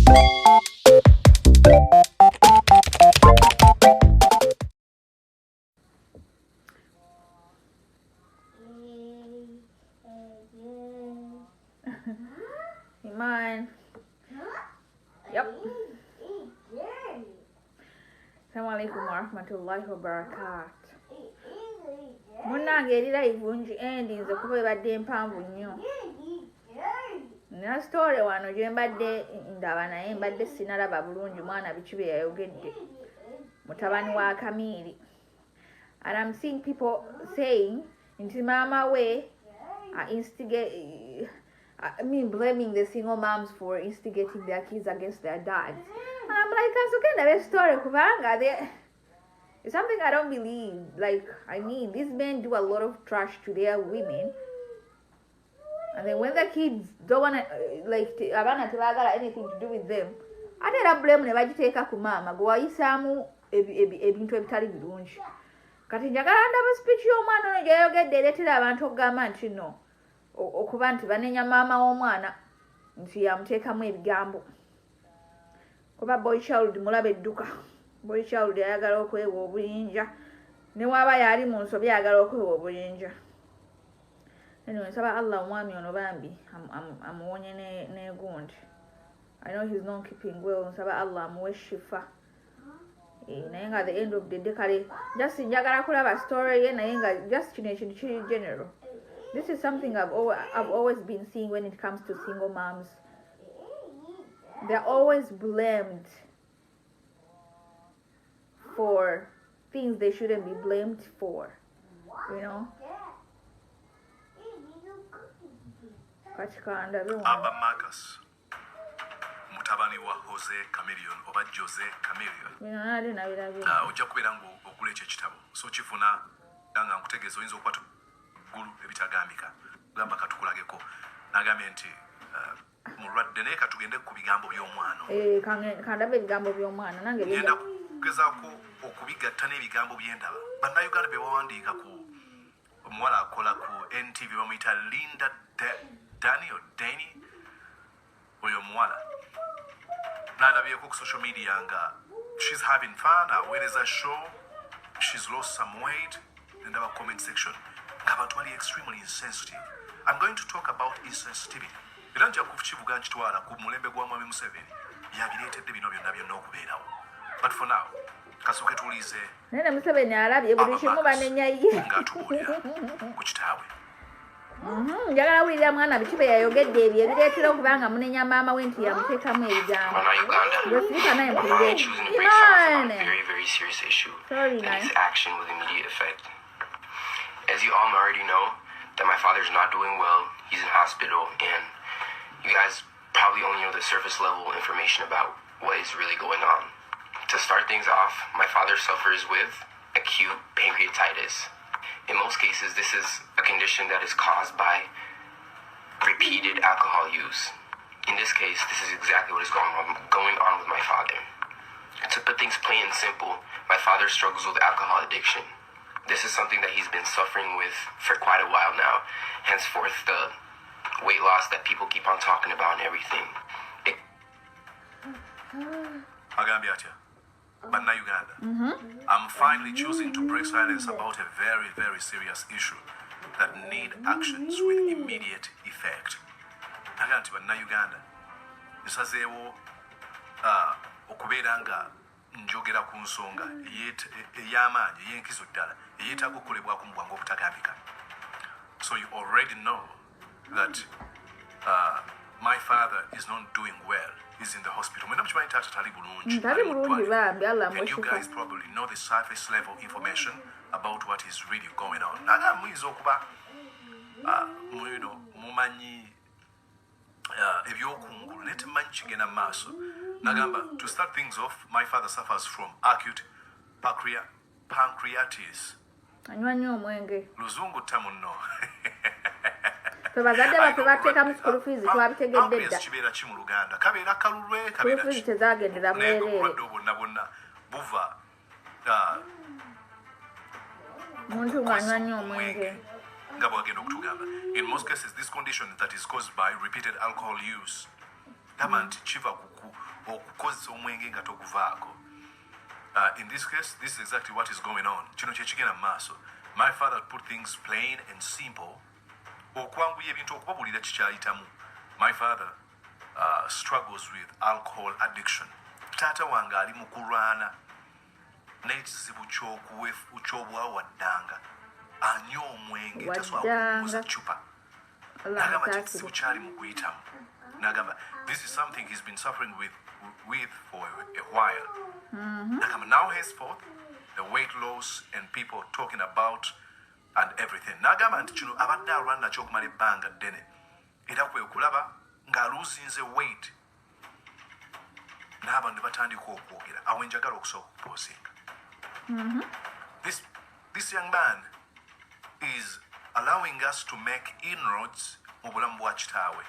Iman. Yep. Assalamualaikum warahmatullahi wabarakatuh. Munange eri live nji endings okuba ebadde empanvu nnyo. Na story wano gye mbadde ndaba naye mbadde sinalaba bulungi mwana biki bye yayogedde mutabani wa Kamiri. And I'm seeing people saying nti mama we blaming the single moms for instigating their kids against their dads. And I'm like, that's story kubanga it's something I don't believe. Like, I mean, these men do a lot of trash to their women, and then when the kids don't wanna abana tebagala anything to do with them, ate era blame ne bagiteeka ku mama gwe wayisaamu ebintu ebitali birungi. Kati njagala ndaba speech y'omwana ono gyayogedde ereetera abantu okugamba nti no okuba nti banenya maama w'omwana nti yamuteekamu ebigambo. Kuba boy child mulaba edduka. Boy child ayagala okwewa obuyinja. Ne waba yali mu nsobi ayagala okwewa obuyinja. Anyway, nsaba Allah omwami ono bambi amuwonye n'egundi. I know he's not keeping well. Nsaba Allah amuwe shifa. Naye nga at the end of the day kale just njagala kulaba story ye naye nga just kino ekintu kiri general. This is something I've always been seeing when it comes to single moms. They're always blamed for things they shouldn't be blamed for, you know. ABBA Marcus mutabani wa Jose Chameleon oba Jose Chameleon ojja kubeera ng'ogula ekyo ekitabo so kifuna nga nkutegeeza oyinza okukwata gulu ebitagambika gamba katukulageko nagambye nti mulwadde naye katugende ku bigambo by'omwana kandabe ebigambo by'omwana nange ngenda kugezaako okubigatta n'ebigambo by'endaba bannayuganda be bawandiika ku omuwala akola ku NTV bamuyita Linda Dani oyo omuwala nalabyeko ku social media nga she's having fun aweereza show she's lost some weight ndaba comment section ng'abantu bali extremely insensitive. I'm going to talk about insensitivity. Era nja kukivuga nkitwala ku mulembe gwa Mwami Museveni yabireetedde bino byonna okubeerawo. But for now, kasooke tuwulize nene Museveni alabye buli kimu banenya ye ng'atubuulira ku kitaawe. Njagala wulira mwana biki bye yayogedde ebyo ebireetera okuba nga munenya maama we nti yamuteekamu ebigambo. Sorry, and its action with immediate effect. As you all already know, that my father's not doing well. He's in hospital, and you guys probably only know the surface level information about what is really going on. To start things off, my father suffers with acute pancreatitis. In most cases, this is a condition that is caused by repeated alcohol use. In this case, this is exactly what is going on with my father. To put things plain and simple, my father struggles with alcohol addiction. This is something that he's been suffering with for quite a while now, henceforth the weight loss that people keep on talking about and everything. Uganda. I'm finally choosing to break silence about a very, very serious issue that need actions with immediate effect. Naganti Uganda. Nisazeewo okubeera nga njogera ku nsonga ey'amaanyi ey'enkizo ddala eyeetaaga okukolebwako mu bwangu obutagambika. So you already know that my father is not doing well. He's in the hospital. And you guys probably know the surface level information about what is really going on. To start things off, my father suffers from acute pancreatitis. Luzungu tamuno. Bazadde baffe bateekamu school fees twabitegedde dda. Kibeera ki mu Luganda? Kabeera kalulwe, kabeera ki? Tezagendera bwereere. Bonna buva muntu ng'anywa nnyo omwenge. Nga bwagenda okutugamba. In most cases, this condition that is caused by repeated alcohol use. Gamba nti kiva okukozesa omwenge nga toguvaako. In this case, this is exactly what is going on. Kino kye kigenda mu maaso. My father put things plain and simple. Okwanguya ebintu okubabuulira kikyayitamu. My father struggles with alcohol addiction. Taata wange ali mu kulwana n'ekizibu ky'obwawaddanga. Anywa omwenge tasobola kuguza cupa. Nagamba kizibu kyali mu kuyitamu. Nagamba this is something he's been suffering with for a while. Nagamba now henceforth the weight loss and people talking about and everything. Nagamba nti kino abadde alwana nakyo okumala ebbanga ddene. Era kwe kulaba ng'aluuzinze weight. N'abantu ne batandika okwogera. Awo njagala okusooka okupoozinga. This young man is allowing us to make inroads mu bulamu bwa kitaawe.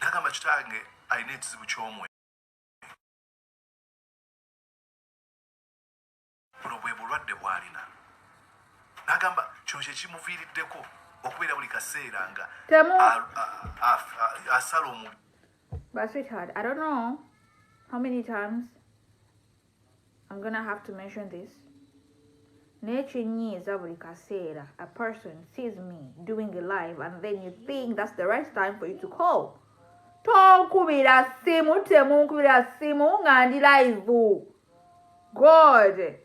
Nagamba kitange alina ekizibu ky'omwe. Buno bwe bulwadde bw'alina. Nagamba kino kye kimuviiriddeko okubeera buli kaseera nga asala omubiri. But sweetheart, I don't know how many times I'm gonna have to mention this. Nechenyiza buli kaseera, a person sees me doing a live and then you think that's the right time for you to call. Tonkubira simu, temunkubira simu nga ndi live. God.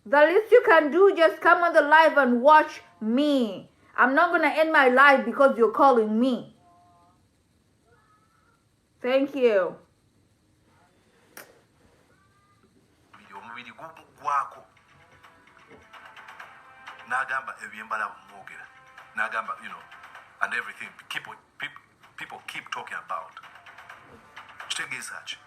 The least you can do, just come on the live and watch me. I'm not gonna end my life because you're calling me. Thank you. Nagamba ebyembala mwogera. Nagamba, you know, and everything people keep talking about. Kitegeeza.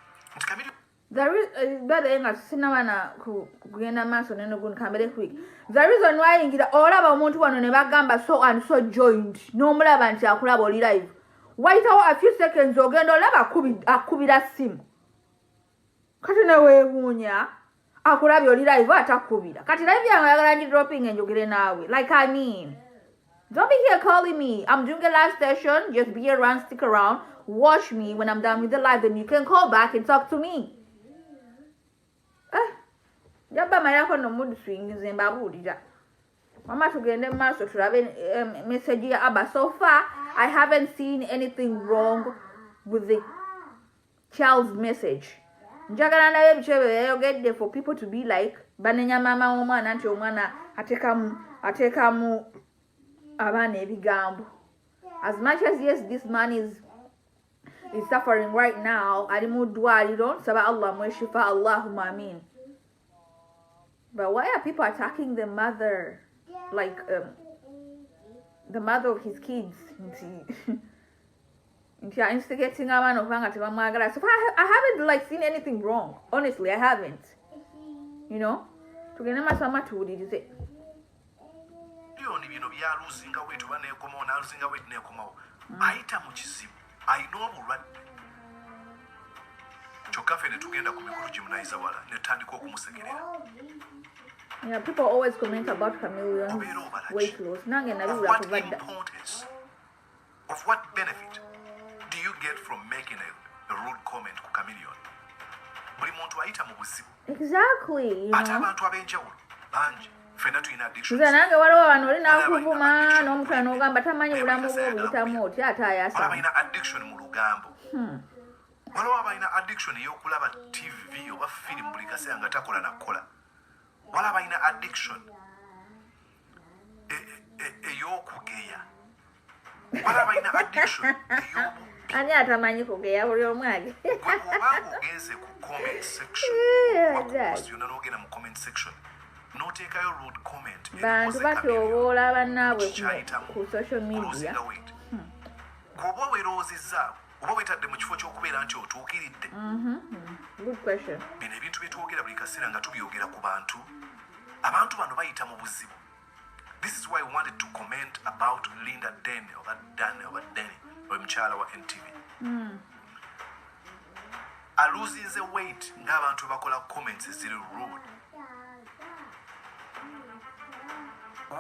There is better English sinabana kugenda maaso neno gun kambere quick. The reason why ngira olaba omuntu wano ne bagamba so and so joined. No mulaba nti akulaba oli live. Wait a few seconds ogenda olaba akubira simu. Kati ne weewuunya akulaba oli live atakubira. Kati live yange ayagala nji dropping enjogere naawe. Like I mean. Don't be here calling me. I'm doing a live session. Just be around, stick around. Watch me when I'm done with the live. Then you can call back and talk to me. Jabba mayako no mood swing Zimbabwe. Mama tugende maso turabe message ya ABBA. So far, I haven't seen anything wrong with the child's message. Njagala naye bichebe yogedde for people to be like banenya mama omwana anti omwana atekamu abana ebigambo. As much as yes, this man is suffering right now, ali mu ddwaliro, saba Allah mweshifa, Allahumma amin. But why are people attacking the mother, like the mother of his kids? Inti instigating abana okubanga tebamwagala. So I haven't like seen anything wrong. Honestly, I haven't. You know? Tugende masama tuwulirize. Byoni bino byaluzinga wetu baneekomawo n'aluzinga wetu neekomawo. Ayita mu kizibu. Ayina obulwadde. Kyokka ffe ne tugenda ku mikulu gye wala ne tutandika okumusekerera. Yeah, people always comment about chameleons weight loss. Nange nabibula kubadda. Of what benefit do you get from making a rude comment ku chameleon? Buli muntu ayita mu buzibu. Exactly, you ate know. abantu ab'enjawulo bangi. Fena tuyina addiction. Nange waliwo wano oli nakuvuma n'omuntu n'ogamba tamanyi bulamu bwo obuyitamu otya ate ayasa. Balina addiction mu lugambo. Waliwo abalina addiction ey'okulaba TV oba film buli kaseera nga takola nakola. Waliwo abalina addiction ey'okugeya. Waliwo abalina addiction ey'obu. Ani atamanyi kugeya buli omu age. Obanga ogenze ku comment section. Yonna n'ogenda mu comment section. N'oteekayo rude comment. Bantu batyoboola bannaabwe ku social media. Bw'oba weerowoozezza oba weetadde mu kifo ky'okubeera nti otuukiridde. Good question. Bino ebintu bye twogera buli kaseera nga tubyogera ku bantu. Abantu bano bayita mu buzibu. This is why we wanted to comment about Linda Denny oba Denny omukyala wa NTV. Aluzinze weight ng'abantu bakola comments eziri rude.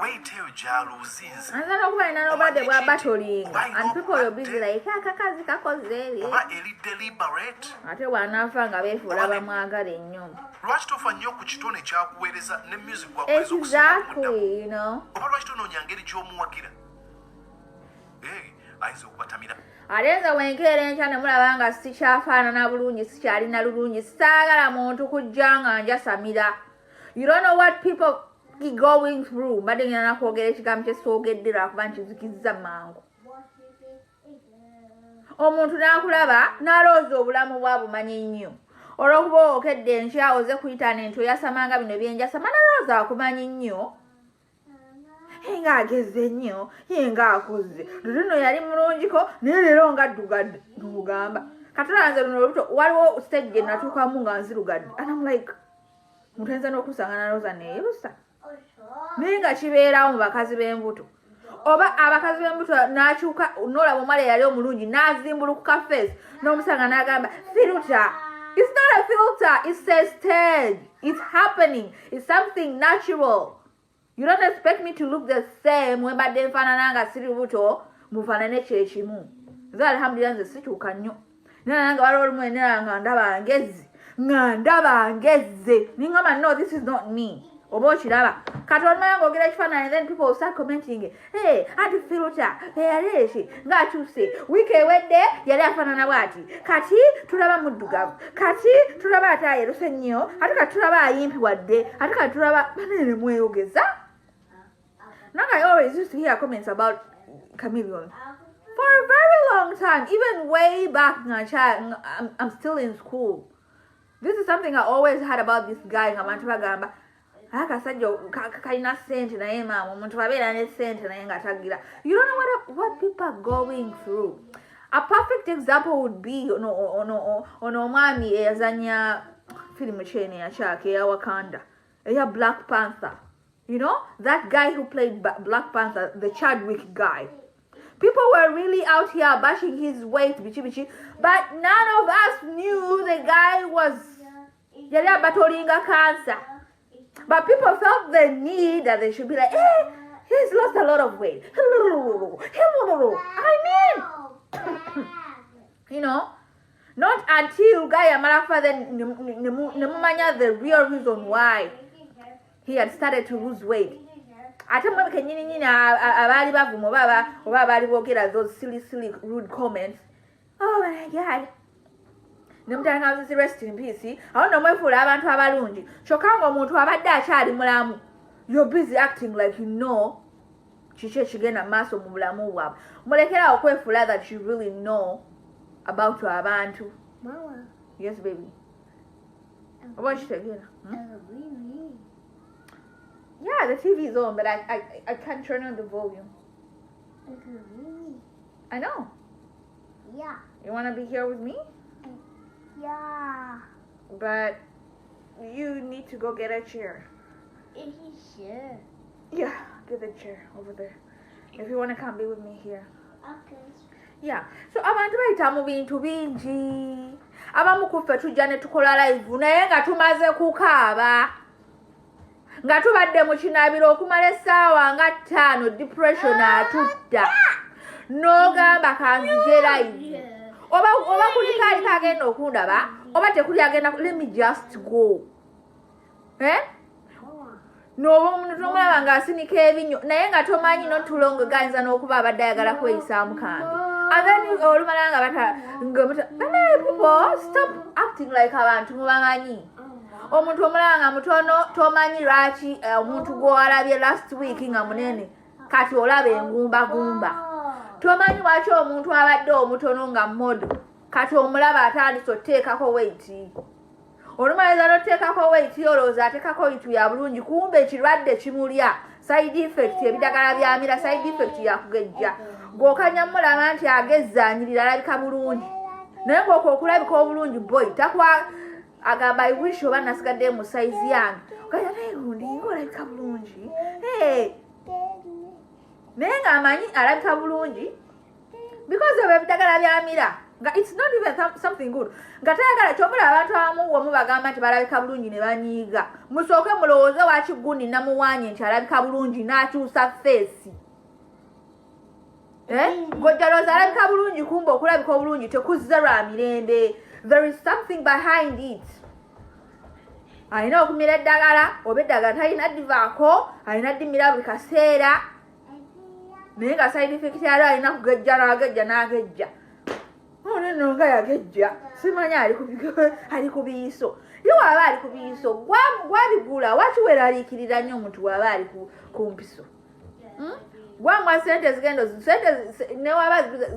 wait till jaluzinze And then over and over they were battling. And people were busy like, kakazi kakoze. oba eri deliberate Ate wanafa nga befuula bamwagala ennyo. lwaki tofa nnyo ku kitone ekyakuweereza ne music gwakuweereza okusinga Exactly, you know. oba lwaki tonoonya ngeri gy'omuwagira ayinza okubatamira Ate nze wenkeera enkya ne mulaba nga sikyafaanana bulungi sikyalina lulungi saagala muntu kujja nga njasamira. You don't know what people are going through. Mbadde ngenda nakwogera ekigambo kye soogedde lwakuba nkizikizza mangu. Omuntu n'akulaba n'alowooza obulamu bwa bumanyi nnyo. Olw'okuba okedde enkya oze ku intaneti oyasamanga bino byenjasama n'alowooza akumanyi nnyo. Nga ageze nnyo nga akoze luno yali mulungiko naye leero nga addugadde nomugamba katulanze luno olubuto waliwo stage gye natuukamu nga nzirugadde and I'm like mutenza n'okusanga nalooza neerusa naye nga kibeerawo mu bakazi b'embuto oba abakazi b'embuto n'akyuka n'olaba omwala yali omulungi n'azimbulukuka face n'omusanga n'agamba filter. It's not a filter, it's a stage. It's happening. It's something natural. You don't expect me to look the same when badde nfaanana nga siri lubuto mufaanane kyekimu. Nze alhamdulillah nze sikyuka nnyo. Nanga waliwo olumu enera nga ndaba ngezze. Ningamba no, this is not me. Oba okiraba. Kati olumanya ng'ogera ekifaananyi and then people will start commenting, hey, anti filter, yali eki, ng'akyuse. Wiiki ewedde yali afaanana bw'ati. Kati tulaba muddugavu. Kati tulaba ate ayeruse nnyo. Ate kati tulaba ayimpiwadde. Ate kati tulaba banene mweyogeza. Now I always used to hear comments about chameleons for a very long time, even way back in a child. I'm still in school. This is something I always heard about this guy. Akasajja kalina sente naye maama omuntu abeera ne sente naye nga tagira. You don't know what people are going through. A perfect example would be ono omwami eyazanya filimu kyene yakyaka eya Wakanda eya Black Panther. You know, that guy who played Black Panther, the Chadwick guy. People were really out here bashing his weight, bichi, but none of us knew the guy was batolinga cancer. But people felt the need that they should be like, hey, he's lost a lot of weight. I mean, you know, not until guy amalafa then nemumanya the real reason why he had started to lose weight. Ate mwe kenyini abali bavumo oba abali boogera those silly rude comments. Oh my God. Nemutanga mzi rest in peace. Awo nomwefuula abantu abalungi. Kyokka ng'omuntu abadde akyali mulamu. You're busy acting like you know kiki ekigenda maaso mu bulamu bwabwe. Mulekera okwefuula that you really know about abantu. Mama. Yes, baby. Oba kitegeera? Yeah, the TV is on, but I can't turn on the volume. I know. Yeah. You want to be here with me? Yeah. But you need to go get a chair. Is he sure? Yeah, get the chair over there. If you want to come be with me here. Okay. Yeah. So abantu bayita mu bintu bingi. Abamu kuffe tujja ne tukola live naye nga tumaze kukaaba. Nga tubadde mu kinaabiro okumala essaawa nga 5 depression atutta. N'ogamba kanzije live. Oba kuli kaali kagenda okundaba, oba tekuli agenda, let me just go. N'oba omuntu omulaba ng'asinika ebinyo naye nga tomanyi n'otulongo gayinza n'okuba abadde ayagala kweyisaamu kambi. And then olumala nga people stop acting like abantu mubamanyi. Omuntu omulaba nga mutono tomanyi lwaki omuntu gw'owalabye last week nga munene kati olaba engumba. Tomanyi lwaki omuntu abadde omutono nga modo kati omulaba atandise oteekako weight. Olumaliza n'oteekako weight olowooza ateekako yitu ya bulungi kumbe ekirwadde kimulya. Side effect ebidagala byamira side effect yakugejja. Gw'okanya mulaba nti agezzaanyirira alabika bulungi. Naye ng'okwo okulabika obulungi boy agamba I wish oba nasigadde mu size yange. Okanya naye gundi ng'olabika bulungi. Naye ng'amanyi alabika bulungi because of ebidagala byamira It's not even something good. Nga tayagala kyomula abantu abamu womu bagamba nti balabika bulungi ne banyiiga. Musooke mulowooze Wakigundi namuwaanye nti alabika bulungi n'akyusa feesi. Gojjaloza alabika bulungi kumbe okulabika obulungi tekuzza lwa mirembe. There is something behind it. Alina okumira eddagala oba eddagala talina divaako alina ddimira buli kaseera naye nga side effect yalyo alina kugejja n'agejja. Nno nga yagejja simanyi ali ku biiso ye waaba ali ku biiso gwabigula waki weeraliikirira nnyo omuntu waaba ali ku mpiso gwamwa sente zigendo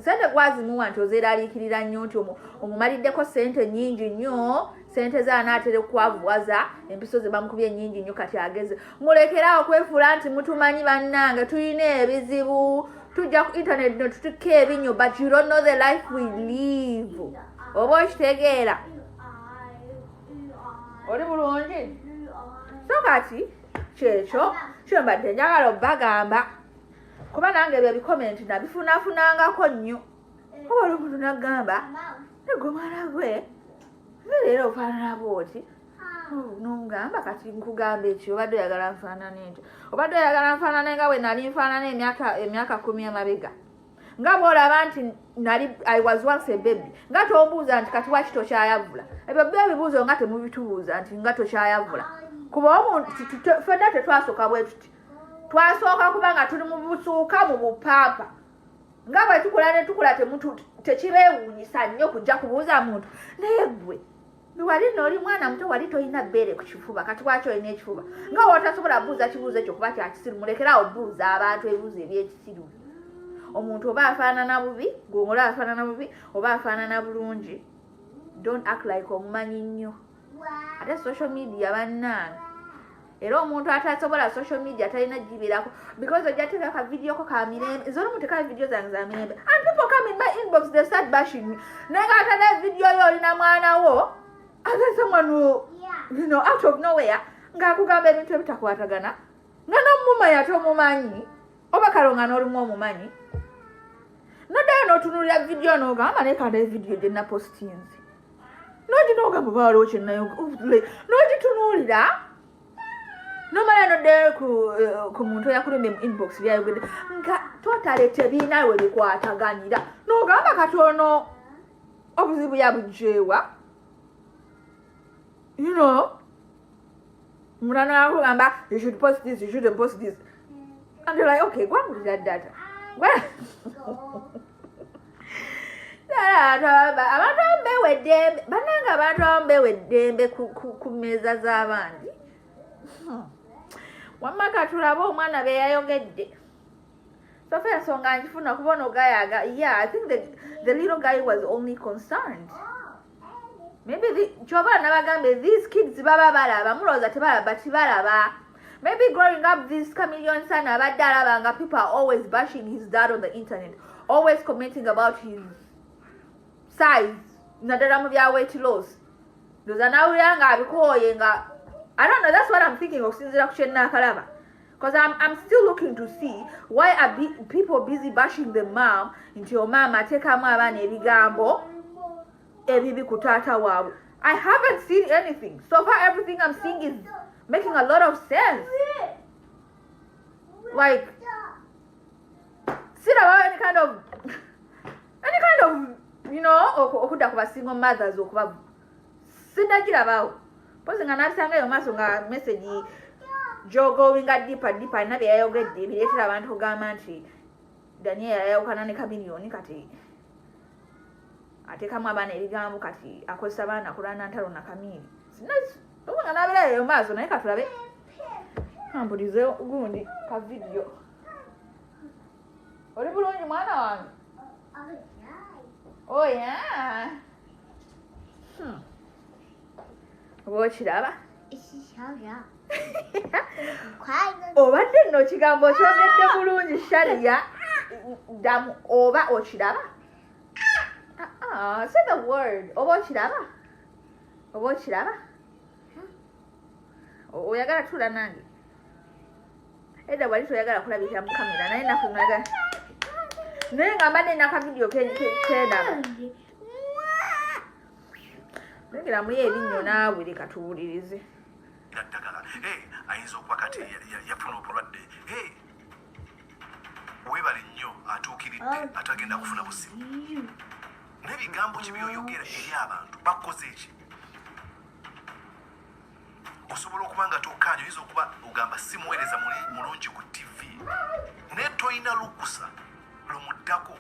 sente gwazimuwa nti ozeeraliikirira nnyo nti omumaliddeko sente nnyingi nnyo sente zaanaatera okwavuwaza empiso ze bamukubye nnyingi nnyo kati ageze mulekerawo okwefuula nti mutumanyi bannange tulina ebizibu tujja ku internet no tutukke ebinyo but you don't know the life we live. Oba okitegeera oli bulungi so kati kyekyo kyembadde njagala obbagamba kuba nange ebyo ebikomenti nabifunafunangako nnyo oba oli omuntu nagamba negomala gwe leero ofaanana bwoti nongamba kati nkugamba ekyo obadde oyagala nfaanane ntyo obadde oyagala nfaanane nga bwe nali nfaanana emyaka 10 emabega nga bw'olaba nti nali I was once a baby nga tombuuza nti kati waki tokyayavula ebyo ebibuuzo nga temubitubuuza nti nga tokyayavula kuba omuntu ffenna tetwasooka bwe tuti twasooka kuba nga tuli mu busuuka mu bupaapa nga bwe tukula ne tukula tekibeewuunyisa nnyo kujja kubuuza muntu naye gwe wali n'oli mwana muto wali tolina bbeere ku kifuba kati waki olina ekifuba nga wotasobola buuza kibuuzo ekyo kuba kyakisiru mulekerawo buuza abantu ebibuuzo ebyekisiru omuntu oba afaanana bubi gwongola afaanana bubi oba afaanana bulungi don't act like omumanyi nnyo ate social media bannange era omuntu atasobola social media talina gibeerako because ojja teeka ka video ko ka mirembe z'olumu teka video zange za mirembe and people come in my inbox they start bashing me naye nga atana video yo olina mwana wo and then someone who, you know, out of nowhere ng'akugamba ebintu ebitakwatagana nga n'omumanyi ate omumanyi oba kalonga n'olumu omumanyi noddayo n'otunuulira video n'ogamba naye kanda evidiyo gye napostinze n'oginoogamba oba waliwo kyennayo n'ogitunuulira nomala noddayo ku muntu eyakulembye mu inbox byayogedde nga totale tebiina we bikwataganira n'ogamba katono obuzibu yabugjeewa you know mulana akugamba you should post this you shouldn't post this and you're like okay gwangulira data abantu ababeweddembe bannanga abantu ababeweddembe ku mmeeza z'abandi wamma katulabe omwana be yayogedde sofa ensonga nkifuna kubona ogayaga yeah I think the little guy was only concerned maybe kyoba nabagambe these kids baba balaba mulowooza tebalaba tibalaba maybe growing up this chameleon son abadde alabanga people are always bashing his dad on the internet always commenting about his size naddala mu bya weight loss ndoza nawulira nga abikooye nga I don't know, that's what I'm thinking of sinzira ku kyennakalaba because I'm still looking to see why are people busy bashing the mom nti omama ateekamu abaana ebigambo ebibi ku taata waabwe. I haven't seen anything so far. Everything I'm seeing is making a lot of sense. Like siraba any kind of you know okudda ku basingle mothers okuba sinagirabawo pozi nga nabisangayo maaso nga message going deeper alina bye yayogedde bireetera abantu kugamba nti Daniel yayawukana ne kamiliyoni kati ateekamu abaana ebigambo kati akozesa abaana kulana ntalo na kamiri oba nga nabirayo maaso naye katulabe ampulize gundi ka video. Oli bulungi mwana wange? Oh yeah. Okiraba? Obadde nno kigambo kyogedde bulungi Sharia damu oba okiraba? Say the word. Oba okiraba? Oba okiraba? Oyagala tula nange? Edda wali toyagala kulabikira mu kamera naye nakunagala naye nga mbadde naka video kendaba Nengera muli ebinnyo naawe leka tuwulirize. Ddagala ayinza okuba kati yafuna obulwadde weebale nnyo atuukiridde atagenda kufuna buzibu n'ebigambo ki byoyogera eri abantu bakoze eki osobola okuba nga tokkaanya oyinza okuba ogamba simuweereza mulungi ku tv naye toyina lukusa lumuddako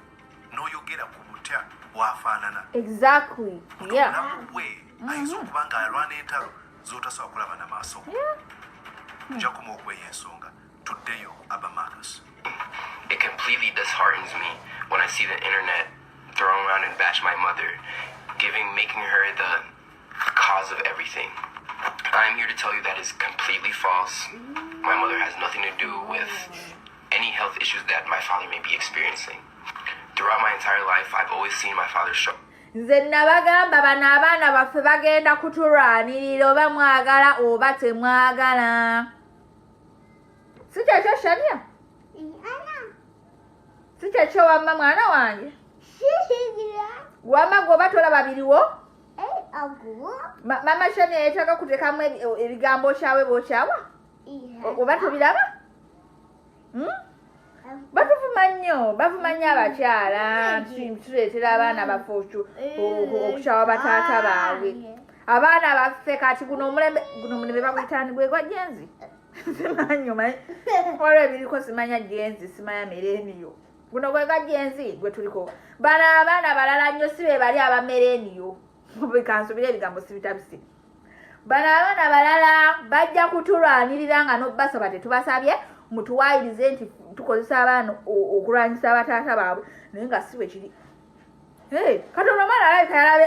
n'oyogera ku butya wafaanana Exactly. Yeah. omulamu bwe ayinza okuba nga alwana entalo z'otasobola kulaba na maaso nja kuma okweya ensonga tuddeyo ABBA Marcus. It completely disheartens me when I see the internet throw around and bash my mother, making her the cause of everything. I'm here to tell you that is completely false. My mother has nothing to do with any health issues that my father may be experiencing. Throughout my entire life, I've always seen my father struggle. Nze nabagamba bano abaana baffe bagenda kutulwanirira oba mwagala oba temwagala. Si kyekyo Shania? Si kyekyo wamma mwana wange? Wamma gwoba tolaba biriwo? Mama Shania yeetaaga kuteekamu ebigambo kyawe bw'okyawa? Oba tobiraba? Bavuma nnyo abakyala tuleetera abaana baffe okukyawa bataata baabwe. Abaana baffe kati guno omulembe baguyitaani gwe gwa jenzi. Simanyi omanyi waliwo ebiriko simanya jenzi simanya mereniyo. Guno gwe gwa jenzi gwe tuliko. Bano abaana balala nnyo si be bali abamereniyo. Bikansubira ebigambo sibitabisi. Bano abaana balala bajja kutulwanirira nga n'obbasaba tetubasabye mutuwaayirize nti tukozesa abaana okulwanyisa abataata baabwe naye nga si bwe kiri. Katonda omwana alabika yalabe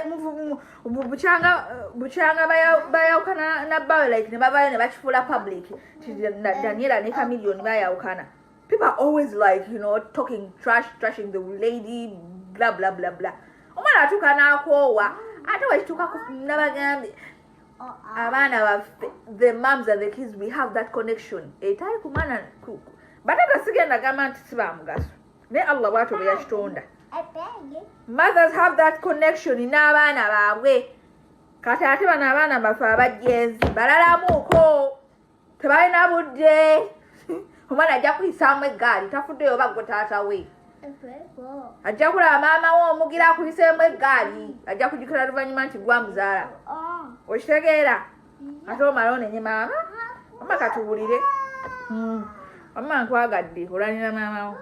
bukyanga bayawukana na Bawelite ne bavayo ne bakifuula public ti Daniela ne Chameleone bayawukana. People are always like, you know, talking trashing the lady, blah blah blah blah. Omwana atuuka n'akoowa ate wekituuka nabagambe abaana baffe, the moms and the kids, we have that connection. Etali ku mwana batata sigenda gamba nti si bamugaso naye Allah bw'atyo bwe yakitonda. Mothers have that connection n'abaana baabwe. Kati ate bano abaana baffe abajjenzi balalamuuko tebalina budde. Omwana ajja kuyisaamu eggaali tafuddeyo oba gwe taata we. Ajja kulaba maama we omugira akuyiseemu eggaali ajja kujjukira luvannyuma nti gwamuzaala. Okitegeera ate omala onenye maama mama katuwulire. Mama nkwagadde olwanira maama wo.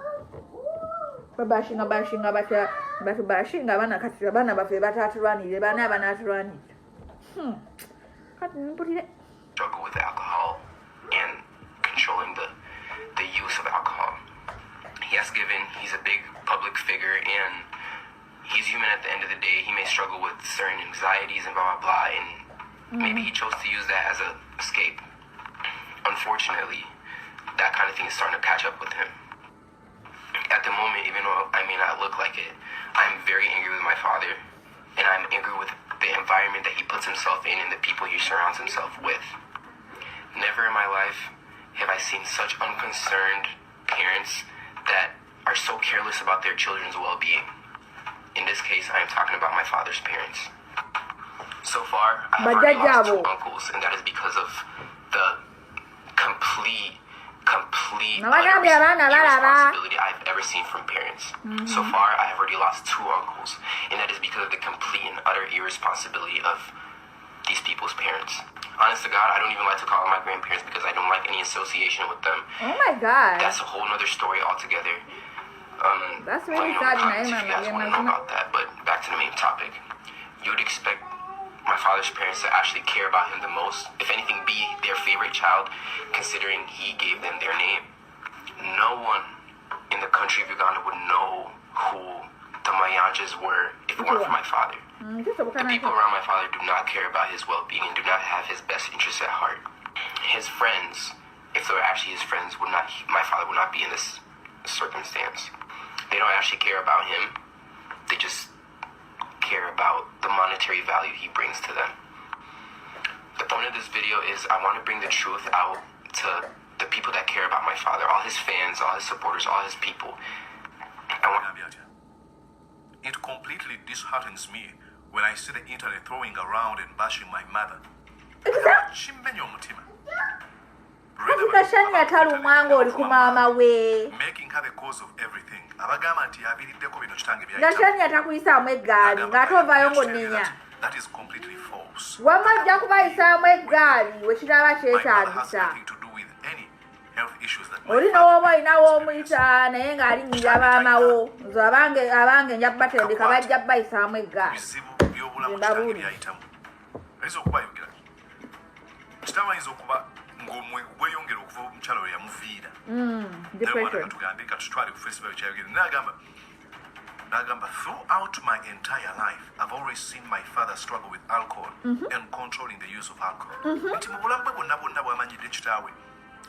Babashinga batya batubashinga abaana kati abaana baffe batatulwanirire baana abanaatulwanirira. Kati mpulire. Struggle with alcohol and controlling the use of alcohol. He's a big public figure and he's human at the end of the day. He may struggle with certain anxieties and blah blah blah, and maybe he chose to use that as an escape. Unfortunately, that kind of thing is starting to catch up with him. At the moment, even though I may not look like it, I'm very angry with my father, and I'm angry with the environment that he puts himself in and the people he surrounds himself with. Never in my life have I seen such unconcerned parents that are so careless about their children's well-being. In this case, I am talking about my father's parents. So far, I have already lost 2 uncles, and that is because of the complete irresponsibility I've ever seen from parents. So far, I have already lost 2 uncles, and that is because of the complete and utter irresponsibility of these people's parents. Honest to God, I don't even like to call them my grandparents because I don't like any association with them. Oh my God. That's a whole nother story altogether. That's really sad. If you guys want to know about that, but back to the main topic. You would expect my father's parents to actually care about him the most. If anything, be their favorite child, considering he gave them their name. No one in the country of Uganda would know who the Mayanjas were if it weren't for my father. The people around my father do not care about his well-being and do not have his best interests at heart. His friends, if they were actually his friends, my father would not be in this circumstance. They don't actually care about him. They just care about the monetary value he brings to them. The point of this video is I want to bring the truth out to the people that care about my father, all his fans, all his supporters, all his people. It completely disheartens me when I see the internet throwing around and bashing my mother. Chimbenya omutima. Kashanya talumanga oli ku maama we. Making her the cause of everything. Abagamba nti abiriddeko bino kitange byayita. Kashanya takuyisaamu eggaali ng'atovaayo ng'onnenya. That is completely false. Wamajja kubayisaamu eggaali we kinaaba kyetaagisa. Oli n'oba olinawo omuyita naye ng'alinnyira maamawo nze abange nja kubatendeka bajja kubayisaamu eggaali. Ayinza okuba ayogera. Kitaawe ayinza okuba ng'omweyongera okuva omukyalo we yamuviira. Tugambe ka tutwale ku Facebook kyayogera. Nagamba, throughout my entire life, I've always seen my father struggle with alcohol and controlling the use of alcohol. Nti mu bulamu bwe bwonna bw'amanyidde kitaawe,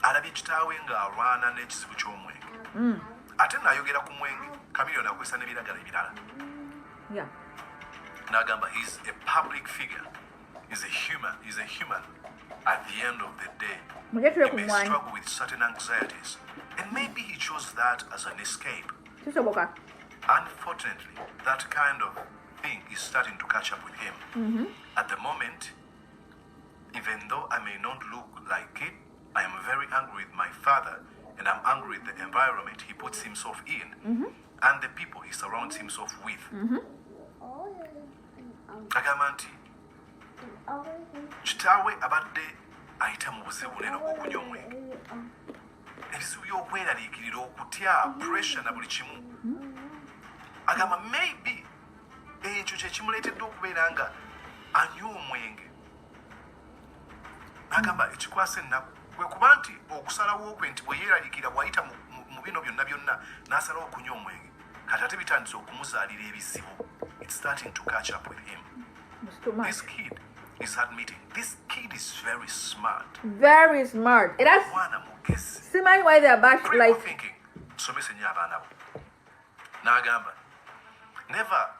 alabye kitaawe ng'alwana n'ekizibu ky'omwenge. Ate n'ayogera ku mwenge, Chameleone akozesa n'ebiragala ebirala. Nagamba, he's a public figure. He's a human. At the end of the day, he may struggle with certain anxieties. And maybe he chose that as an escape. Unfortunately, that kind of thing is starting to catch up with him. At the moment, even though I may not look like it, I am very angry with my father, and I'm angry with the environment he puts himself in, and the people he surrounds himself with. Agamanti, kitaawe abadde ayita mu buzibu bunene obw'okunywa omwenge. Ebizibu by'okweraliikirira, okutya, pressure na buli kimu. Agamba maybe ekyo kye kimuleetedde okubeera nga anywa omwenge. Agamba ekikwasa ennaku kwe kuba nti okusalawo kwe nti bwe yeeraliikirira bw'ayita mu bino byonna n'asalawo okunywa omwenge. Kati ate bitandise okumuzaalira ebizibu. It's starting to catch up with him. This kid is admitting this kid is very smart. Very smart. And that's simanyi why they are back like thinking. Somese nnyo abaana bo. N'agamba, never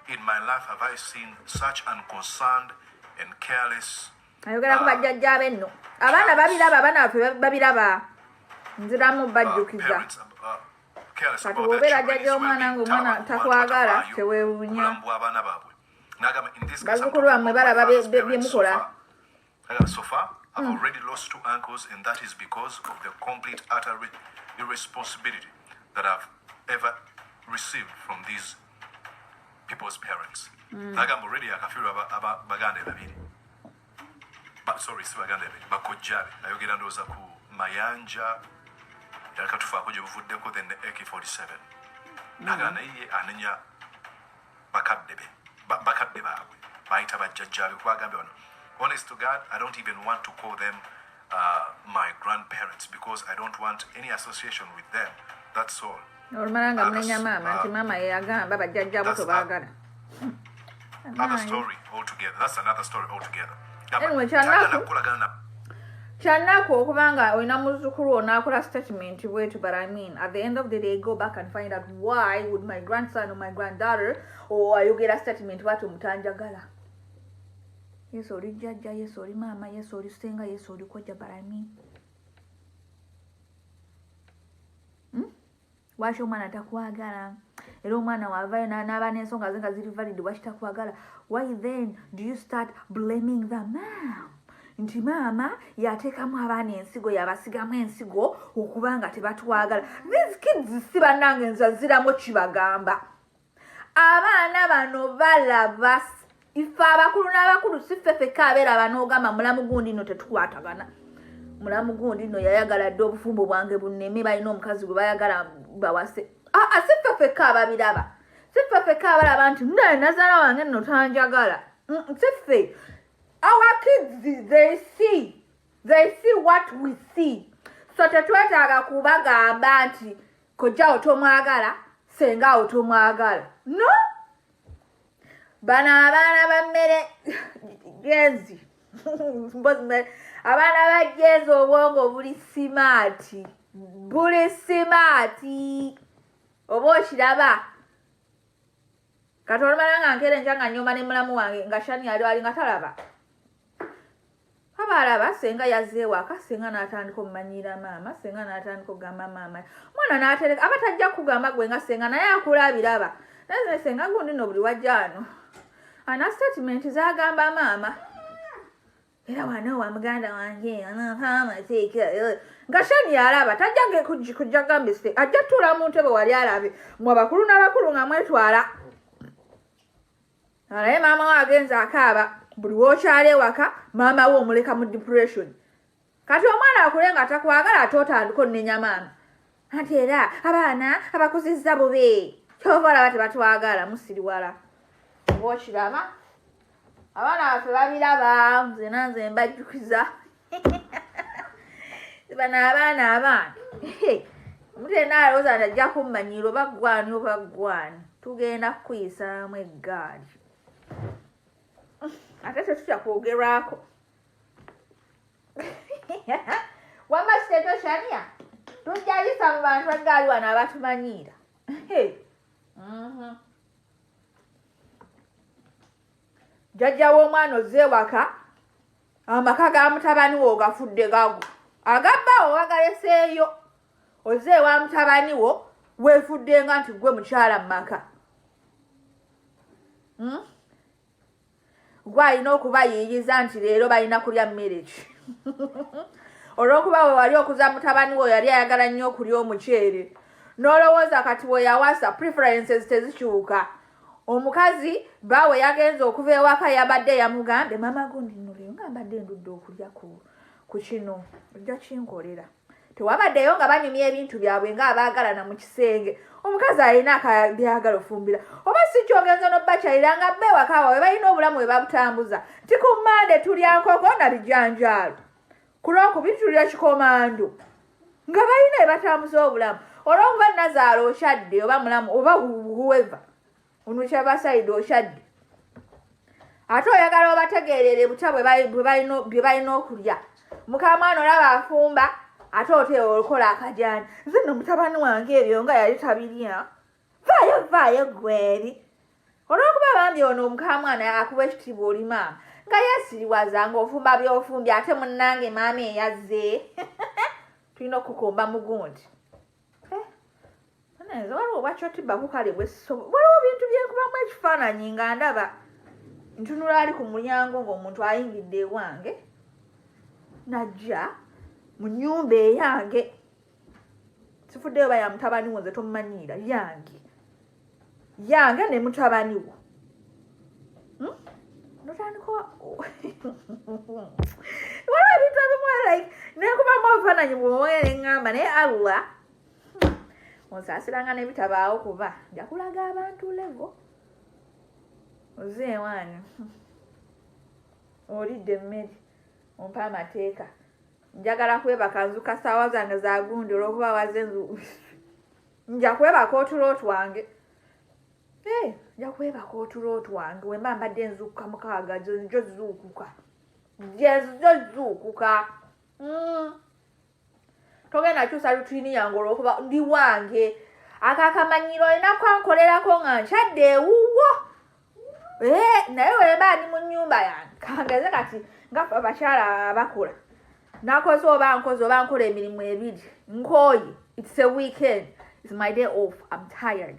in my life have I seen such unconcerned and careless. Ayogera ku bajjajja benno. Abaana babiraba, abaana baffe babiraba. Nziramu bajjukiza. Kati bw'obeera jjajja omwana ng'omwana takwagala teweewuunya. Bazzukulu bammwe balaba bye mukola. So far, I've already lost 2 uncles, and that is because of the complete utter irresponsibility that I've ever received from these people's parents. Nagamba already akafirwa baganda babiri. Sorry, si baganda babiri, bakojjabe. Ayogera ndowooza ku mayanja yakatufaako gye buvuddeko then the AK-47. Nagamba naye anenya bakadde baabwe bayita bajjajjaabe kuba agambe wano. Honest to God, I don't even want to call them my grandparents because I don't want any association with them. That's all. Olumala munenya maama nti maama yeyagamba bajjajja bo tobaagala. Another story altogether. That's another story altogether. Anyway, Chanako okubanga olina muzzukulu onaakola statement bwetu, but I mean at the end of the day go back and find out why would my grandson or my granddaughter or ayogera statement bwatu mutanjagala. Yes, oli jjajja, yes, oli maama, yes, oli senga, yes, oli kojja, but I mean lwaki omwana takwagala era omwana waavayo n'aba n'ensonga ze nga ziri valid lwaki takwagala? Why then do you start blaming the mom? Nti maama yateekamu abaana ensigo, yabasigamu ensigo okubanga tebatwagala. These kids si bannange nzaziramu kibagamba. Abaana bano balaba ife abakulu n'abakulu si ffeffeka abeeraba n'ogamba mulamu gundi nno tetukwatagana. Mulamu gundi nno yayagala dde obufumbo bwange bunneme, balina omukazi gwe bayagala bawase. Si ffeffeka ababiraba. Si ffeffeka abalaba nti nazaala wange nno tanjagala. Si ffe. Our kids, they see what we see. So tetwetaaga kubagamba nti kojja otomwagala, senga otomwagala. No? Bano abaana bammere genzi. Abaana bajjezi obwongo buli simaati. Buli simaati. Oba okiraba. Kati olumala nga nkeera enkya nga nnyoma ne mulamu wange nga Shani ali nga talaba. Abalaba senga yazze waka, senga n'atandika omumanyiira maama, senga n'atandika okugamba maama. Mwana n'atereka abatajja kugamba gwe nga senga naye akulabiraba. Naye senga gundi nno buli wajja wano ana statement zagamba maama era wana wa muganda wange amateeka nga Shani alaba tajja kujja gambe se ajja tula mu ntebe wali alabe mwe bakulu n'abakulu nga mwetwala alaye maama we agenza akaaba buli wookyali ewaka maama we omuleka mu depression kati omwana akulenga atakwagala ate otandika onnenya maama anti era abaana abakuzizza bubi kyova olaba tebatwagala musiriwala oba okiraba abaana baffe babiraba nze mbajjukiza bano abaana omuntu yenna alowooza nti ajja kummanyiira oba gwani tugenda kukuyisaamu eggaali ate tetutya kwogerwako wamma siteto Shania tujjayisa mu bantu eggaali wano abatumanyiira jjajja w'omwana ozze ewaka amaka ga mutabani wo ogafudde gago agabbawo wagaleseeyo ozze ewa mutabani wo weefuddenga nti gwe mukyala mu maka gwe alina okubayiiyiza nti leero balina kulya mmere ki olw'okuba we wali okuza mutabani wo yali ayagala nnyo okulya omuceere n'olowooza kati we yawasa preferences tezikyuka omukazi bawe yagenza okuva ewaka yabadde yamugambye maama gundi nno leero nga mbadde ndudde okulya ku kino ojja kinkolera tewabaddeyo nga banyumya ebintu byabwe ng'abaagalana mu kisenge omukazi alina akabyagala ofumbira oba si kyogenza n'obbakyalira nga bbe ewaka waabwe balina obulamu bwe babutambuza ti ku mmande tulya nkoko na bijanjaalo ku lwokubiri tulya kikomando nga balina ebatambuza obulamu olw'okuba Nazaala okyadde oba mulamu oba whoever onukya basaidi okyadde ate oyagala obategeerere buta bye balina okulya mukamwana olaba afumba ate oteewa olukola akajaani nze nno mutabani wange ebyo nga yali tabirya vaayo gweri olw'okuba bambi ono omukamwana akuba ekitiibwa oli maama nga yeesiriwaza ng'ofumba by'ofumbye ate munnange maama eyazze tulina okukumba mugundi nze waliwo bwakyotibba kukale waliwo bintu byenkubamu ekifaananyi nga ndaba ntunula ali ku mulyango ng'omuntu ayingidde ewange najja mu nnyumba eyange sifuddeyo ba ya mutabani wo nze tomumanyiira yange ne mutabani wo notandika waliwo ebintu ebimu like nenkubamu obufaananyi bwomwe neŋŋamba naye Allah onsaasiranga n'ebitabaawo kuba nja kulaga abantu levo oze ewaani olidde emmere ompa amateeka njagala kwebaka nzuka ssaawa zange zagundi olw'okuba waze nja kwebaka otulo twange nja kwebaka otulo twange wemba mbadde nzuukuka mukaaga jo zuukuka togenda kyusa lutini yange olw'okuba ndi wange akakamanyiro olina kwankolerako nga nkyadde ewuwo naye wemba ndi mu nnyumba yange kangeze kati ngafe abakyala abakola nakoze oba nkola emirimu ebiri nkooye it's a weekend it's my day off I'm tired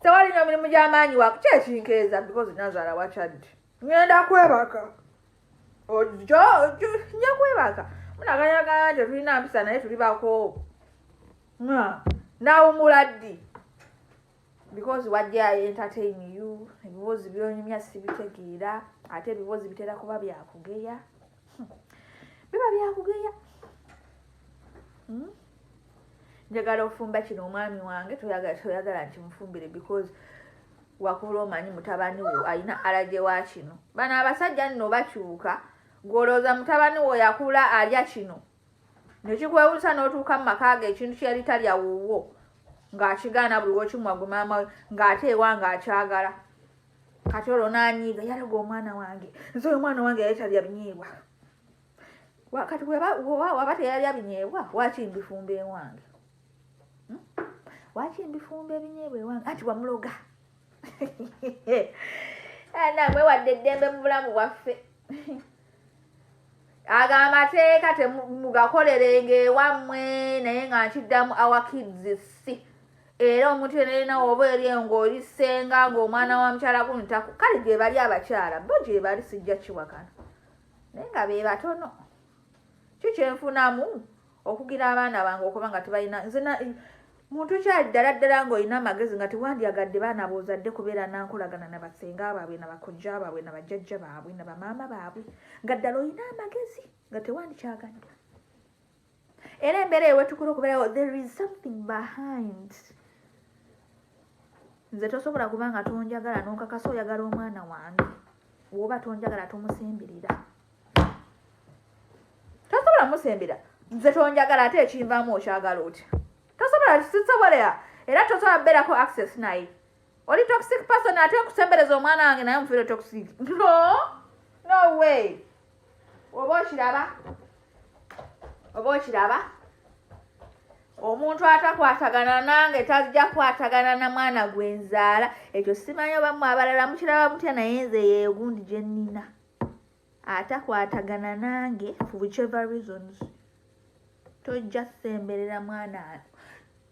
tewalina emirimu gy'amaanyi wako kyekinkeeza because Nazaala wakyadde ngenda kwebaka nja kwebaka munaganyagana nti tulina mpisa naye tuli bakoowo nawumula ddi because wajja entertain you ebibuuzi byonyumya sibitegeera ate ebibuuzi bitera kuba byakugeya biba byakugeya njagala ofumba kino omwami wange toyagala nti mufumbire because wakula omanyi mutabani wo alina alaje wa kino bano abasajja nno bakyuka gwolooza mutabani wo yakula alya kino nekikwewusa n'otuuka mu maka ge ekintu kyali talya wuwo ng'akigaana buli wokimwa gwe maama we ng'ate ewa ng'akyagala kati olwo n'anyiiga yalaga omwana wange nze oyo omwana wange yali talya binyeebwa kati waba teyalya binyeebwa waaki mbifumba ewange waaki mbifumba ebinyeebwa ewange anti wamuloga namwe wadde eddembe mu bulamu bwaffe aga amateeka temugakolerenga ewammwe naye nga nkiddamu our kids si era omuntu yenna oba eri ng'oli ssenga ng'omwana wa mukyala guntako kale gye bali abakyala bo gye bali sijja kiwakana naye nga be batono kikyenfunamu okugira abaana bange okuba nga tebalina nze muntu kyali ddala ng'olina amagezi nga tewandyagadde baana boozadde kubeera nankolagana na basenga baabwe na bakojja baabwe na bajjajja baabwe na bamaama baabwe nga ddala olina amagezi nga tewandikyagadde era embeera ewetukula okubeerawo there is something behind nze tosobola kuba nga tonjagala n'okakasa oyagala omwana wange woba tonjagala tomusembirira tosobola musembera nze tonjagala ate ekinvaamu okyagala otya tosobola sisobola era tosobola beerako access naye oli toxic person ate okusembereza omwana wange naye mufiire toxic no way oba okiraba omuntu atakwatagana nange tajja kwatagana na mwana gwenzaala ekyo simanyi obamu abalala mukiraba mutya naye nze yeegundi gye nnina atakwatagana nange for whichever reasons tojja semberera mwana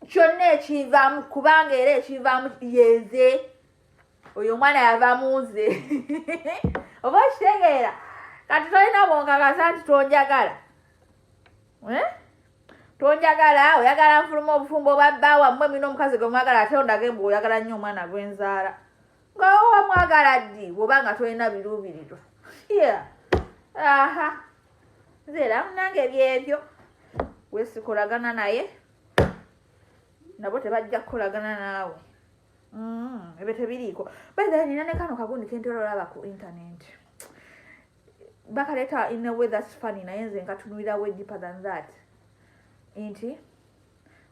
kyonna ekivaamu kubanga era ekivaamu yenze oyo omwana yavaamu nze oba okitegeera kati tolina bwonkakasa nti tonjagala tonjagala oyagala nfuluma obufumbo bwa bbaawa mmwe mina omukazi gwe mwagala ate ondage mbu oyagala nnyo omwana gwenzaala ngaowa mwagala ddi bwoba nga tolina biruubirirwa aha nze era munange byebyo wesikolagana naye nabo tebajja kukolagana naawe ebyo tebiriiko baithe nina ne kano kagundi kentera olaba ku internet bakaleeta in a way that's funny naye nze nkatunulira way deeper than that nti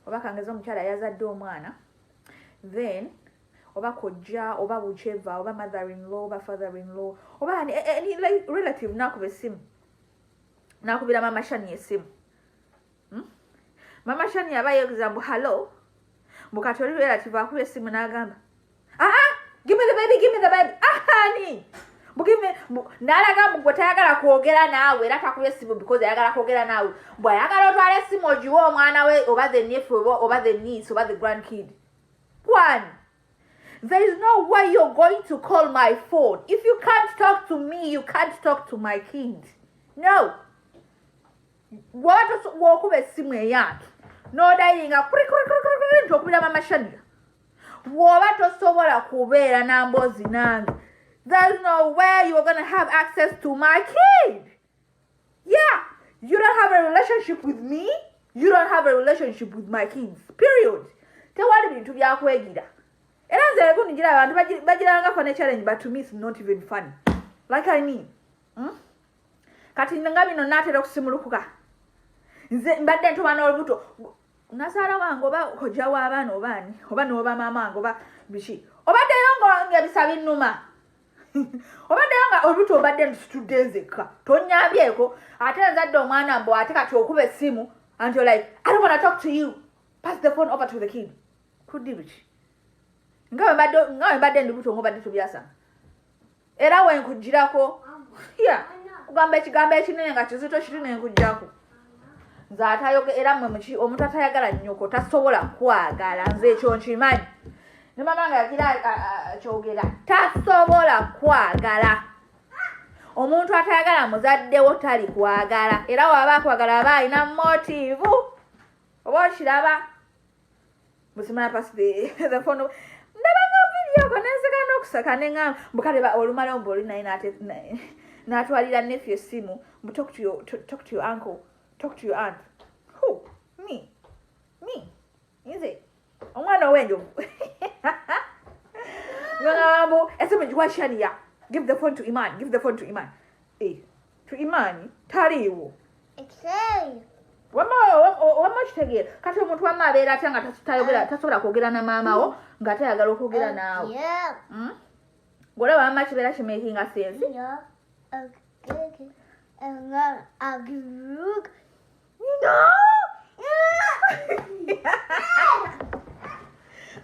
oba kangeza omukyala yazadde omwana then oba kojja oba whichever oba mother-in-law oba father-in-law oba any relative nakuba essimu nakubira mama Shani essimu mama Shani yabaye example hello mukati oli relative akuba essimu n'agamba give me the baby honey nalaga mugwe tayagala kwogera naawe era takuba essimu because ayagala kwogera naawe bw'ayagala otwala essimu ogiwe omwana we oba the nephew oba the niece oba the grandkid one there is no way you're going to call my phone if you can't talk to me you can't talk to my kid no wokuba essimu eyange n'odayinga nti okubira mama Shani woba tosobola kubeera nambozi nange there's no way you're going to have access to my kid. Yeah, you don't have a relationship with me. You don't have a relationship with my kids. Period. Tewali bintu byakwegira. Era nze leko nijira abantu bagiranga fane challenge but to me it's not even funny. Like I mean. Kati nga bino natera okusimulukuka. Nze mbadde ntuma n'olubuto. Nasala wange oba kojja w'abaana obaani oba n'oba mama wange oba biki. Obaddeyo ng'ebisaba nnuma. Obaddeyo nga olubuto obadde ntutudde nzekka tonyambyeko ate nzadde omwana mbo ate kati okuba essimu and you're like I don't want to talk to you pass the phone over to the kid kuddi biki nga mbadde ndibuto ng'obadde tubyasa era wenkugirako kugamba ekigambo ekinene nga kizito kiri nenkugirako nze atayoge era mmwe omuntu atayagala nnyoko tasobola kwagala nze ekyo nkimanyi ne mama nga yakira kyogera tasobola kwagala omuntu atayagala muzaddewo tali kwagala era waba akwagala aba alina motive oba okiraba musimala pasi the phone ndabanga video ko nenseka n'okusaka neŋŋamba mbukale olumala ombo oli naye n'atwalira nephew essimu talk to your uncle talk to your aunt who me nze omwana ow'enjovu ngambo essimu giwa Shania give the phone to Iman to Iman taliiwo wama kitegeera kati omuntu wama abeera atya nga tasobola kwogera na maama wo nga tayagala okwogera naawe ng'olaba mama kibeera kimakinga sense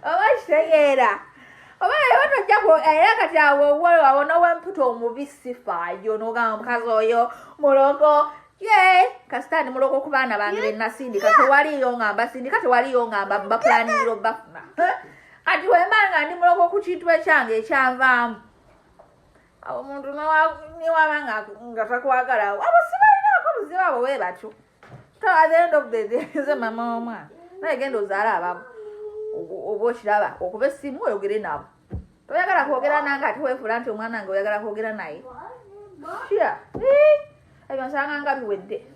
oba kitegeera oba eyo tojjako era kati awo wawona wemputa omubisi faayo n'ogamba omukazi oyo mulongo ye kasitani muloko ku baana bange benasindika tewaliyo ngamba sindika tewaliyo ngamba bapulaniro bafuna kati wemanga ndi muloko ku kintu ekyange ekyanvaamu awo omuntu niwaba nga takwagala abo sibalinaako buzibu abo bwe batyo at the end of the day ze mama w'omwana naye genda ozaala ababo oba okiraba okuba essimu oyogere nabo toyagala kwogera nange ati weefula nti omwana wange oyagala kwogera naye kya ebyo nsanga nga biwedde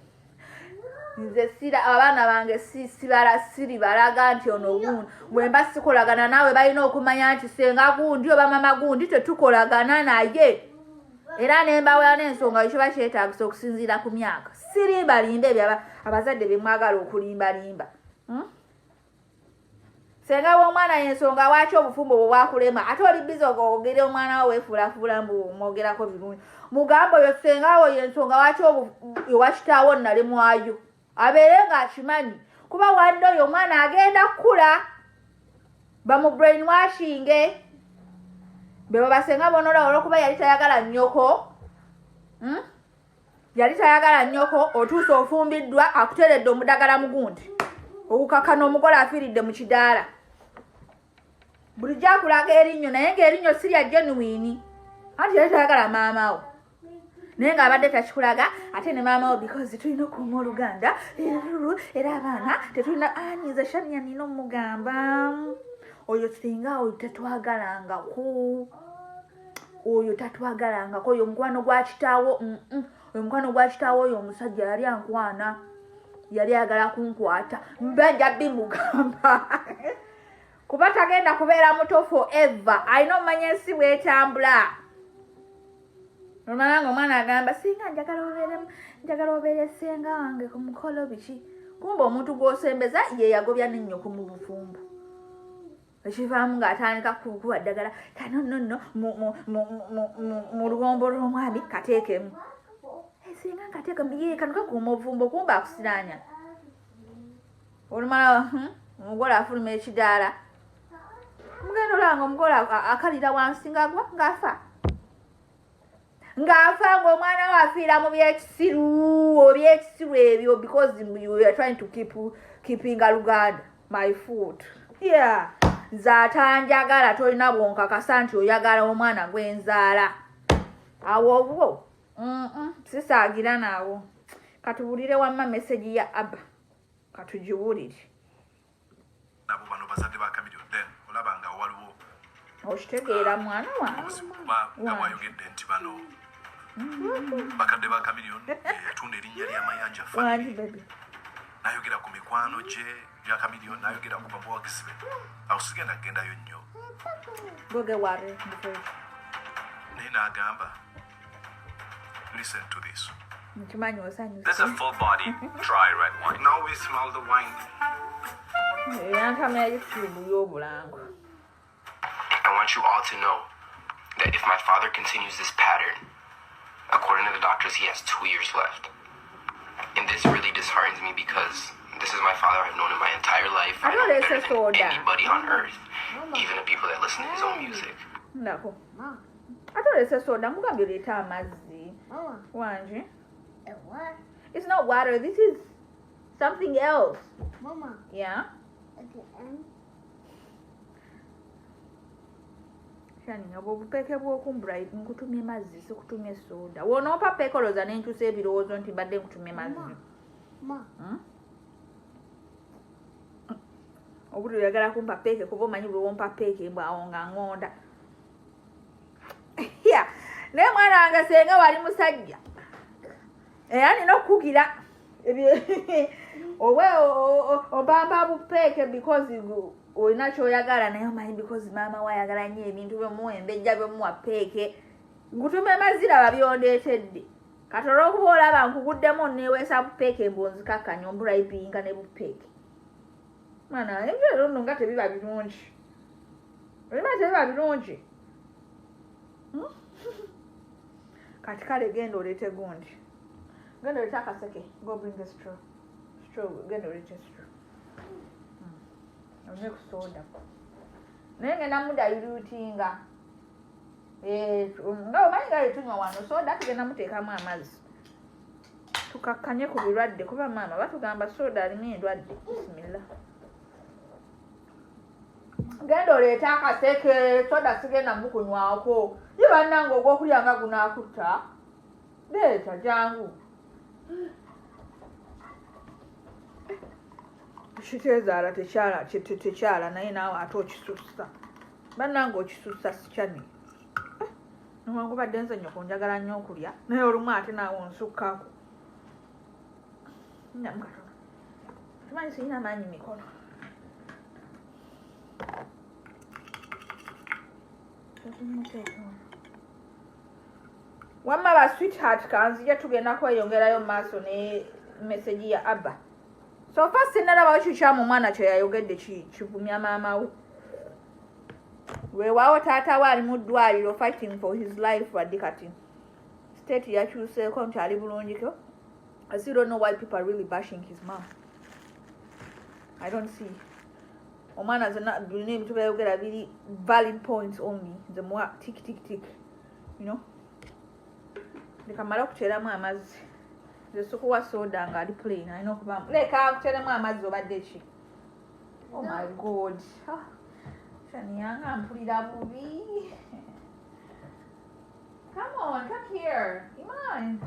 nze abaana bange siri balaga nti ono gundi bwemba sikolagana naawe balina okumanya nti senga gundi oba mama gundi tetukolagana naye era nembawola n'ensonga ekiba kyetaagisa okusinziira ku myaka sirimbalimba ebyo abazadde bemwagala okulimbalimba senga bw'omwana yensonga waki obufumbo bwe bwakulema ate oli biza ogere omwana wo weefuulafuula mwogerako birungi mugamba oyo senga wo yensonga waki ewakitaawo nalemwayo abeere ng'akimanyi kuba wadde oyo omwana agenda kukula bamu brainwashinge bebo basenga bonola olwokuba yali tayagala nnyoko otuusa ofumbiddwa akuteredde omudagala mugundi okukakana omugole afiiridde mu kidaala bulijjo akulaga erinnyo naye ng'erinnyo sirya genuine anti yali tayagala maama wo naye ng'abadde takikulaga ate ne maama wo because tulina okuuma oluganda era abaana tetulina anyiza shania nina omugamba oyo singa oyo tatwagalangako oyo omukwano gwa kitaawo oyo omusajja yali ankwana yali agala kunkwata mbenja bimugamba kuba tagenda kubeera muto forever alina omanya ensi bwetambula olumala nga omwana agamba singa njagala obeere senga wange ku mukolo biki kumba omuntu gw'osembeza ye yagobya n'ennyoko mu bufumbo ekivaamu ng'atandika kukuwa ddagala kano nno mu lugombo lw'omwami kateekemu singa nkateekemu ye kano kakuuma obufumbo kumba akusiraanya olumala omugole afuluma ekidaala mugenda olanga omugole akalira wansi ngagwa ng'afa ng'omwana we afiira mu byekisiru ebyo because you are trying to keeping a luganda my food yeah zaatanjagala tolina bwonkakasa nti oyagala omwana gwenzaala awo obwo sisaagira naawo katubulire wamma meseji ya ABBA katugiwulire nabo bano bazadde ba Kamiliyoni then olaba nga waliwo okitegeera mwana wange kuba nga bwayogedde nti bano bakadde ba Kamiliyoni yatunda erinnya ly'amayanja family nayogera ku mikwano gye gya Kamiliyoni nayogera ku bamuwagizi be awo sigenda kugendayo nnyo naye n'agamba listen to this. This is a full body dry red wine. Now we smell the wine. I want you all to know that if my father continues this pattern, according to the doctors, he has 2 years left. And this really disheartens me because this is my father I've known in my entire life. I know better than anybody on earth, even the people that listen to his own music. No. I thought it's a soda. I'm going to be Mazi. Wanji. What? It's not water. This is something else. Mama. Yeah? At the end. Shani, obupeke bw'okumbura nkutumye mazzi sikutumye soda. Wonoopa peke olowooza ne nkyusa ebirowoozo nti mbadde nkutumye mazzi. Ma. Obudde oyagala kumpa peke kuba omanyi buli wompa peke mbwawo nga ngonda. Yeah. Naye mwana wange senga wali musajja. Era nina okukugira obamba bupeke because olina kyoyagala naye omanyi because maama wayagala nnyo ebintu byomuwembejja byomuwa peeke nkutume maziraba byondeetedde kati olw'okuba olaba nkuguddemu neeweesa bupeeke mbonzikakkanya ombulaipinga ne bupeeke mwana ebyo nno nga tebiba birungi olima tebiba birungi kati kale genda oleete gundi genda oleete akaseke go bring the straw genda oleete straw onye ku soda naye ngenda mudayiruutinga nga omanyi nga yetunywa wano soda tugenda muteekamu amazzi tukakkanye ku birwadde kuba maama batugamba soda alimu endwadde. Bismillah. Genda oleeta akaseke soda sigenda mukunywako. Ye bannange ogw'okulya nga gunaakutta. Leeta jangu. Kiteezaala tekyala naye naawe ate okisussa. Bannange okisussa sikyani. Newankubadde nze nnyoko njagala nnyo okulya naye olumu ate naawe onsukkako. Nyamukatono. Tumanyi sirina maanyi mikono. Wamma ba sweetheart kanzija tugenda kweyongerayo maaso ne message ya ABBA. So first sinalaba kikyamu mwana kye yayogedde kivumya maama we. Weewaawo taata we ali mu ddwaliro fighting for his life wadde kati. State yakyuseeko nti ali bulungiko. I still don't know why people are really bashing his mom. I don't see. Omwana zonna bulina ebintu byayogera biri valid points only. Nze muwa tick tick tick. You know? Leka mala okuteeramu amazzi. Nze sukuwa soda nga ali plain. Alina okubamu. Leka akuteeremu amazzi obadde ki? Oh my God. Shani yanga mpulira bubi. Come on, come here. Iman.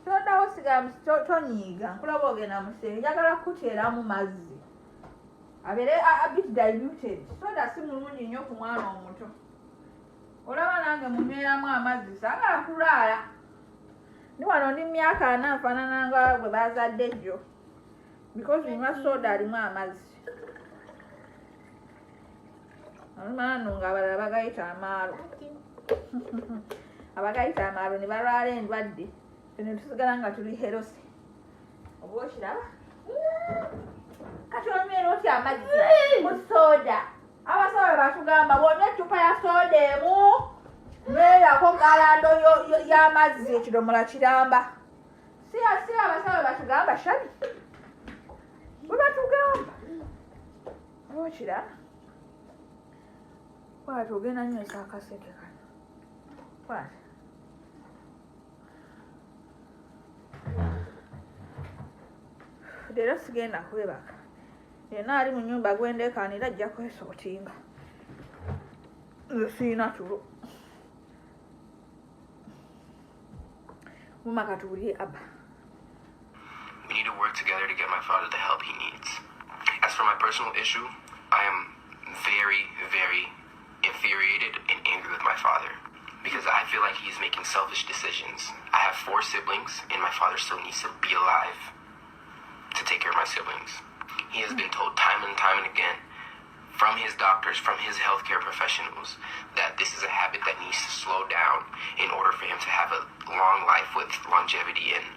Soda osiga tonyiga. Nkulaba ogenda musenge. Njagala kuteeramu mazzi. Abeere a bit diluted. Soda si mulungi nnyo ku mwana omuto. Olaba nange munyweramu amazzi saagala kulaala. Ni wano ndi myaka 4 nfaanana nga bwe bazadde jjo. Because nywa soda alimu amazzi. Alumano nga abalala bagayita amaalo. Abagayita amaalo ne balwala endwadde. Ne tusigala nga tuli herose. Oba okiraba? Kati onywera otya amazzi mu soda. Abasawo batugamba bw'onywa eccupa ya soda emu nywerako galando y'amazzi ekidomola kiramba. Si abasawo batugamba shani. Bwe batugamba. Oba okiraba? Kwata ogenda nnywesa akaseke kano. Kwata. Leero sigenda kwebaka. Yenna ali mu nnyumba gwendeekaanira ajja kwesootinga. Nze sirina tulo. Muma katuwulire ABBA. We need to work together to get my father the help he needs. As for my personal issue, I am very, very infuriated and angry with my father because I feel like he's making selfish decisions. I have 4 siblings and my father still needs to be alive to take care of my siblings. He has been told time and time and again from his doctors, from his healthcare professionals, that this is a habit that needs to slow down in order for him to have a long life with longevity and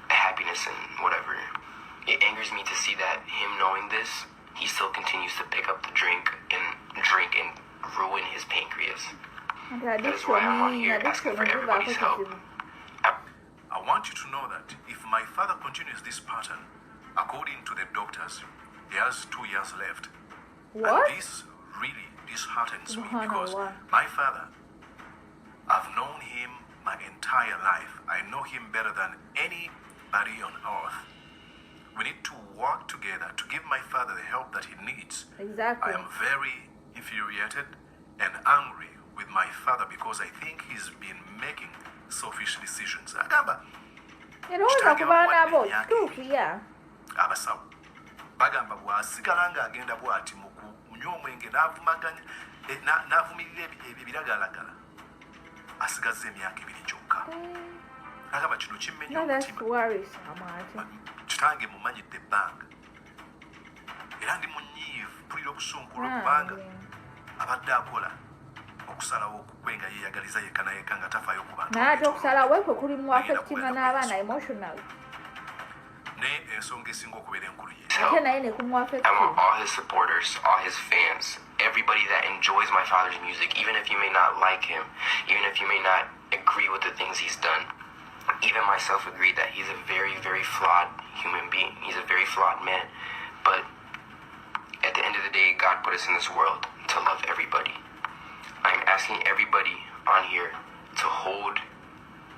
happiness and whatever. It angers me to see that him knowing this, he still continues to pick up the drink and ruin his pancreas. That is why I'm on here asking for everybody's help. I want you to know that if my father continues this pattern, according to the doctors, he has 2 years left. What? And this really disheartens me because my father, I've known him my entire life. I know him better than anybody on earth. We need to work together to give my father the help that he needs. Exactly. I am very infuriated and angry with my father because I think he's been making selfish decisions. Agamba. Eroza kubaana bo kituufu ya. Abasawo. Bagamba bw'asigala ng'agenda bw'ati mu kunywa omwenge n'avumaganya n'avumirira ebiragalagala. Asigazza emyaka 2 kyokka. Agamba kino kimmenya omutima. Kitange mumanyidde ebbanga. Era ndi munyiivu mpulira obusunkulo kubanga abadde akola okusalawo okukwenga yeeyagaliza yekka na yekka nga tafaayo ku bantu. Naye ate okusalawo kwe kulimu affectinga n'abaana emotionally. Ne ensonga esinga okubeera enkulu ye. Ate naye ne kumu affecting. I want all his supporters, all his fans, everybody that enjoys my father's music, even if you may not like him, even if you may not agree with the things he's done. Even myself agreed that he's a very, very flawed human being. He's a very flawed man. But at the end of the day, God put us in this world to love everybody. I'm asking everybody on here to hold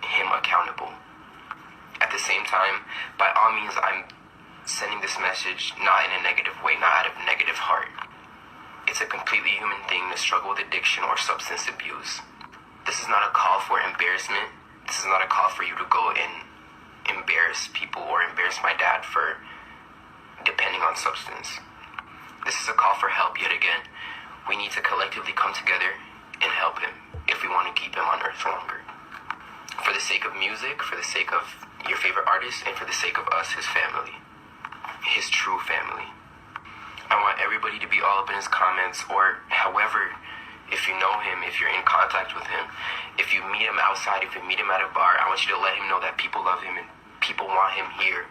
him accountable. At the same time, by all means, I'm sending this message not in a negative way, not out of negative heart. It's a completely human thing to struggle with addiction or substance abuse. This is not a call for embarrassment. This is not a call for you to go and embarrass people or embarrass my dad for depending on substance. This is a call for help yet again. We need to collectively come together and help him if we want to keep him on earth longer. For the sake of music, for the sake of your favorite artist, and for the sake of us, his family. His true family. I want everybody to be all up in his comments, or however, if you know him, if you're in contact with him, if you meet him outside, if you meet him at a bar, I want you to let him know that people love him and people want him here.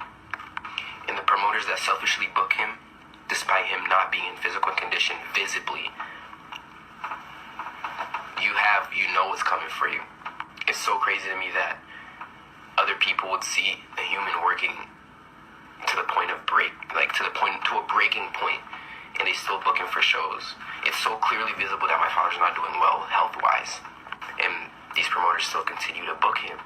And the promoters that selfishly book him, despite him not being in physical condition visibly, you know what's coming for you. It's so crazy to me that other people would see a human working to the point of to a breaking point, and they still book him for shows. It's so clearly visible that my father's not doing well health-wise, and these promoters still continue to book him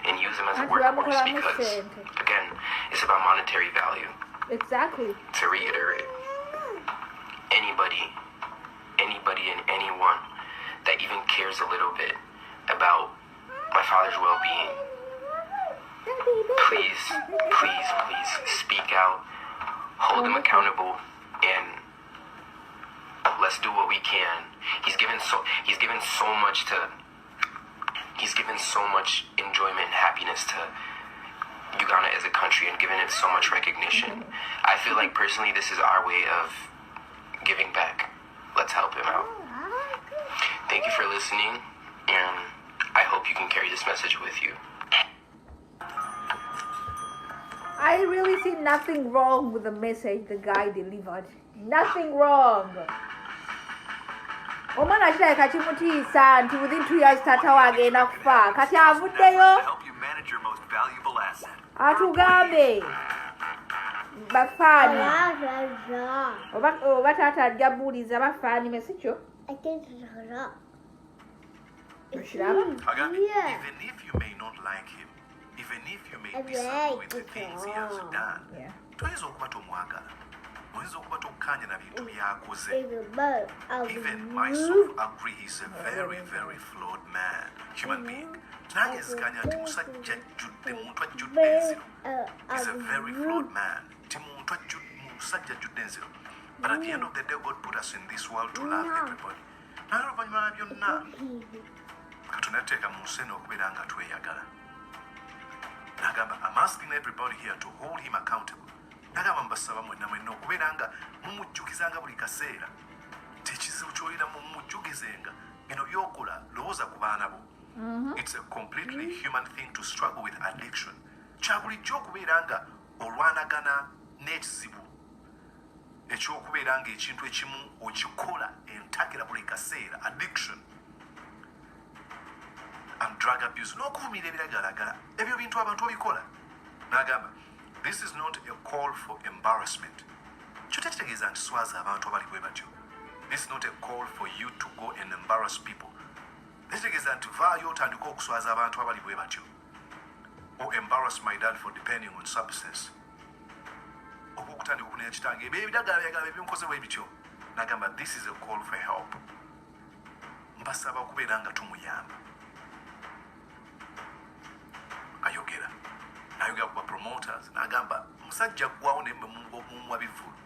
and use him as a workhorse because, again, it's about monetary value. Exactly. To reiterate, anybody and anyone that even cares a little bit about my father's well-being, please speak out, hold him accountable, and let's do what we can. He's given so much enjoyment and happiness to Uganda as a country and given it so much recognition. I feel like personally this is our way of giving back. Let's help him out. Thank you for listening, and I hope you can carry this message with you. I really see nothing wrong with the message the guy delivered. Nothing wrong. Omwana kirabika kimutiisa nti within 2 years taata we agenda kufa kati avuddeyo Help you manage your most valuable asset. atugambe bafaani oba taata ajja buuliza bafaani mesikyo okiraba Even if you may not like him, even if you may disagree with the things he has done, toyinza okuba tomwagala, oyinza okuba tokkanya na bintu byakoze. Even myself agree he's a very, very flawed man, human being. Nagezikanya nti musajja ajjudde, muntu ajjudde enziro. He's a very flawed man. Ti muntu musajja ajjudde enziro. But at the end of the day, God put us in this world to love everybody. Naye oluvannyuma byonna Katonda yateeka mu nsi eno okubeera nga tweyagala. Nagamba, I'm asking everybody here to hold him accountable. Nagamba mbasaba mwenna okubeera nga mumujjukizanga buli kaseera. Tekizibu kyolina mumujjukizenga bino byokola lowooza ku baana bo. It's a completely human thing to struggle with addiction. Kya bulijjo okubeera nga olwanagana n'ekizibu ekyokubeera nga ekintu ekimu okikola entakera buli kaseera, addiction and drug abuse n'okuvumirira ebiragalagala ebyo bintu abantu babikola. N'agamba, this is not a call for embarrassment. Kyo tekitegeeza nti swaza abantu abali bwe batyo. This is not a call for you to go and embarrass people. Tekitegeeza nti vaayo otandika okuswaza abantu abali bwe batyo, or embarrass my dad for depending on substance, oba okutandika okunenya kitange ebyo ebiragalagala ebinkoze bwe bityo. N'agamba, this is a call for help. Mbasaba okubeera nga tumuyamba. Ayogera ku promoters n'agamba musajja gwawo ne mumuwa bivulu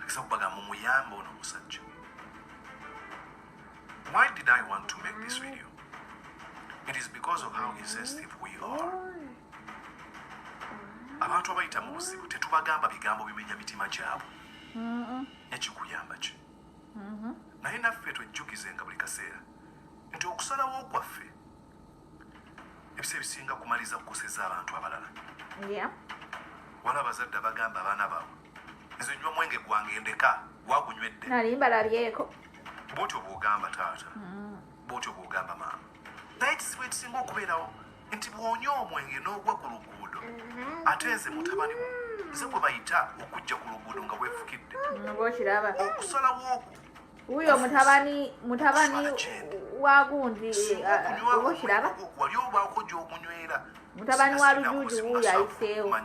akisa kubagamba mumuyamba ono musajja. Why did I want to make this video? It is because of how insensitive we are. Abantu abayita mu buzibu tetubagamba bigambo bimenya mitima gyabo. Ekikuyamba ki? Naye naffe twejjukizenga buli kaseera nti okusalawo kwaffe ebiseera ebisinga kumaliza kukoseza abantu abalala. Waliwo abazadde abagamba abaana baabwe, nze nywa mwenge gwange ndeka, gwagunywedde. Nali mbalabyeko. Bw'otyo bw'ogamba taata, bw'otyo bw'ogamba maama. Naye ekizibu ekisinga okubeerawo nti bw'onywa omwenge n'ogwa ku luguudo, ate nze mutabani wo, nze gwe bayita okujja ku luguudo nga weefukidde. Bw'okiraba. Okusalawo okwo Uyo mutabani wa gundi oboshiraba wali obaako gy'okunywera mutabani wa lujuju uyo ayiseewo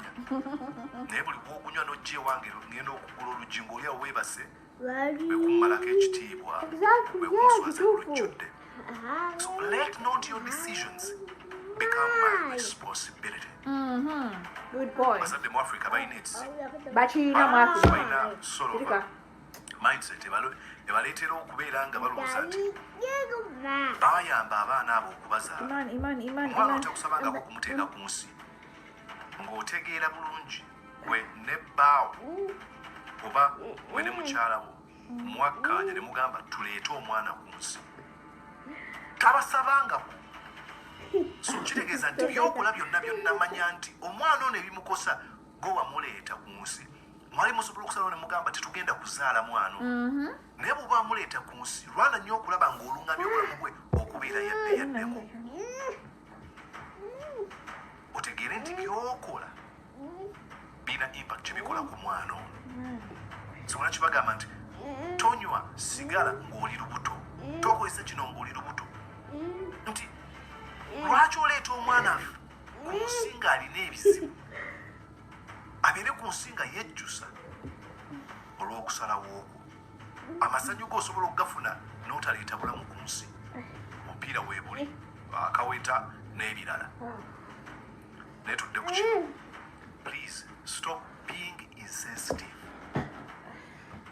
naye buli bw'okunywa n'ojja ewange ngenda okugula olugi ng'oli awo weebase wekummalako ekitiibwa wekunswaza olujjudde. So let not your decisions become my responsibility. Good point. Bazadde mu Africa balina ekisi Bakirina mu Africa. balina sort mindset ebaleetera okubeera nga balowooza nti bayamba abaana abo okubazaala. Omwana otekusabangako okumuteeka ku nsi ng'otegeera bulungi gwe ne bbaawo oba gwe ne mukyala wo mwakkanya ne mugamba tuleete omwana ku nsi tabasabangako. So kitegeeza nti byokola byonna manya nti omwana ono ebimukosa gwe wamuleeta ku nsi mwali musobola okusalawo ne mugamba tetugenda kuzaala mwana ono naye bw'oba amuleeta ku nsi lwana nnyo okulaba ng'oluŋŋamya obulamu bwe okubeera yaddemu. Otegeere nti byokola birina impact kyebikola ku mwana ono. Sobona kibagamba nti tonywa sigala ng'oli lubuto tokozesa kino ng'oli lubuto nti lwaki oleeta omwana ku nsi ng'alina ebizibu abeere ku nsi nga yejjusa olw'okusalawo okwo. Amasanyu g'osobola okugafuna n'otaleeta bulamu ku nsi omupiira weebuli akaweta n'ebirala. Naye tudde ku kino, please stop being insensitive.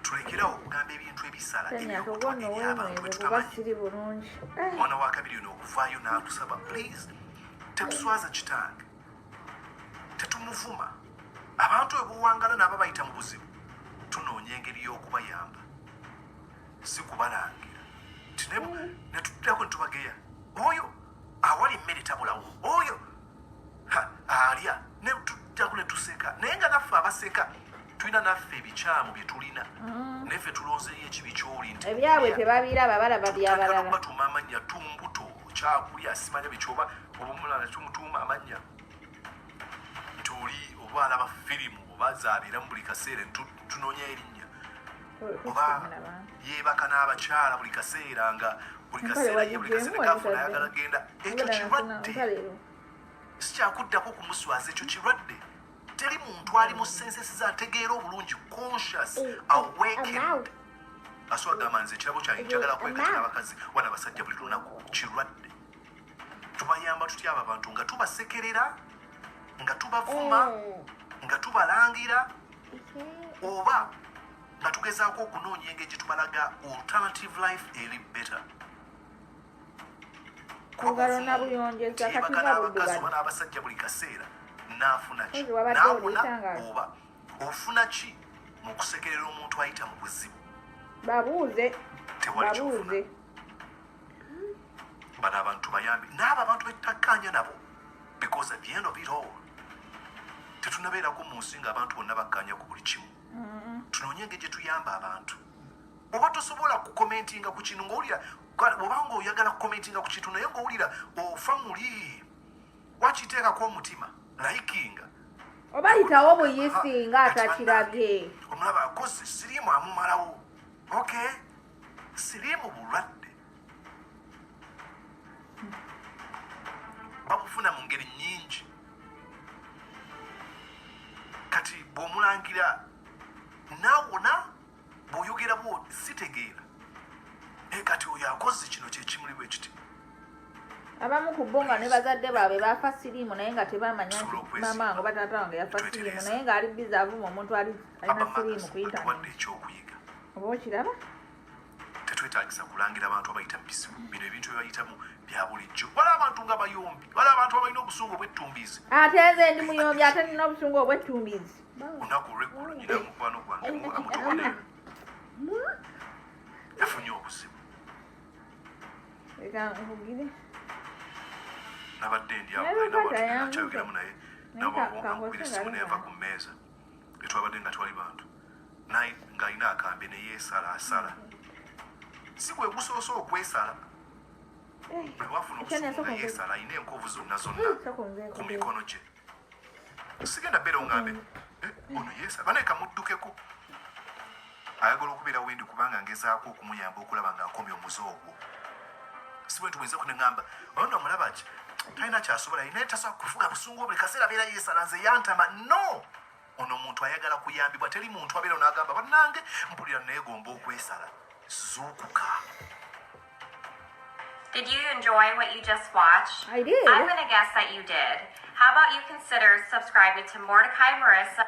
Tulekerawo okugamba ebintu ebisala eby'obutwa eri abantu bwe tutamanyi. Omwana wa kabiri ono okuvaayo n'atusaba please tetuswaza kitange tetumuvuma. Abantu bwe buwangala n'aba bayita mu buzibu tunoonya engeri y'okubayamba si kubalangira nti ne tuddako ne tubageya oyo awali emmere tabulawo oyo alya ne tuddako ne tuseka naye nga naffe abaseka tulina naffe ebikyamu bye tulina naffe tulonzeeyo ekibi ky'oli nti ebyabwe tebabiraba balaba byabalala batuuma amannya tumbuto kyakulya simanya bikyoba obumulala tumutuuma amannya nti oli oba alaba firimu oba zaabira mu buli kaseera tunoonya erinnya oba yeebaka n'abakyala buli kaseera nga buli kaseera ye buli kaseera gafuna ayagala genda ekyo kirwadde sikyakuddako kumuswaza ekyo kirwadde. Teri muntu ali mu senses ategeera obulungi conscious awakened. Aswagamba nze ekirabo kyange njagala kwekatira abakazi wana abasajja buli lunaku kirwadde. Tubayamba tutya abo abantu nga tubasekerera nga tubavuma nga tubalangira oba nga tugezaako okunoonya engeri gye tubalaga alternative life eri better. N'abakazi oba n'abasajja buli kaseera naafuna ki naawona oba ofuna ki mu kusekerera omuntu ayita mu buzibu babuuze tewali kyofuna. Bano abantu bayambi n'abo abantu betutakkaanya nabo because at the end of it all tetunabeerako mu nsi nga abantu bonna bakkaanya ku buli kimu. Tunoonye engeri gye tuyamba abantu. Oba tosobola kukomentinga ku kintu ng'owulira oba ng'oyagala kukomentinga ku kintu naye ng'owulira ofa muli wakiteekako omutima likinga oba yitawo buyisinga atakirabye omulaba akoze siriimu amumalawo okay siriimu bulwadde babufuna mu ngeri nnyingi. Kati bw'omulangira naawona bw'oyogera bwoti sitegeera kati oyo akoze kino kyekimuli bwe kiti. Abamu ku bo nga ne bazadde baabwe baafa siriimu naye nga tebamanya nti maama wange oba taata wange yafa siriimu naye ng'ali bizi avuma omuntu alina siriimu ku intaneti. Ekyokuyiga oba okiraba tetwetaagisa kulangira abantu abayita mu bisibu bino ebintu bye bayitamu bya bulijjo. Waliwo abantu nga bayombi, waliwo abantu abalina obusungu obw'ettumbiizi. Ate nze ndi muyombi ate nina obusungu obw'ettumbiizi. Olunaku olw'eggulu nyina mukwano gwange mutowane yafunye obuzibu. Leka nkugire nabadde ndi awonakyayogeramu naye nabakubira essimu neva ku mmeeza etwabadde nga twali bantu naye ng'alina akambe ne yeesala asala si gwe gusoose okwesala bwe wafuna obusungu nga yeesala alina enkovu zonna ku mikono gye. Sigenda beera ongambe ono yeesala banaye kamuddukeko ayagala okubeera wendi kubanga ngezaako okumuyamba okulaba ng'akomya omuze ogwo. Si bwe nti kuneŋŋamba oyo nno omulaba ki talina kyasobola naye tasobola kufuga busungu buli kaseera abeera yeesala nze yantama. No, ono omuntu ayagala kuyambibwa, teri muntu abeera n'agamba bannange mpulira neegomba okwesala. Zuukuka. Did you enjoy what you just watched? I did. I'm going to guess that you did. How about you consider subscribing to Mordecai Marissa?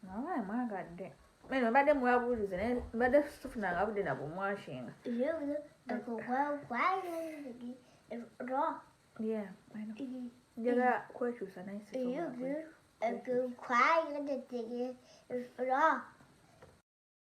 Alright, my God damn. Man, about them well wood is an but the stuff now up in a washing. You go well, why is raw? Yeah, I know. You got questions are nice. You go quiet and the thing is raw.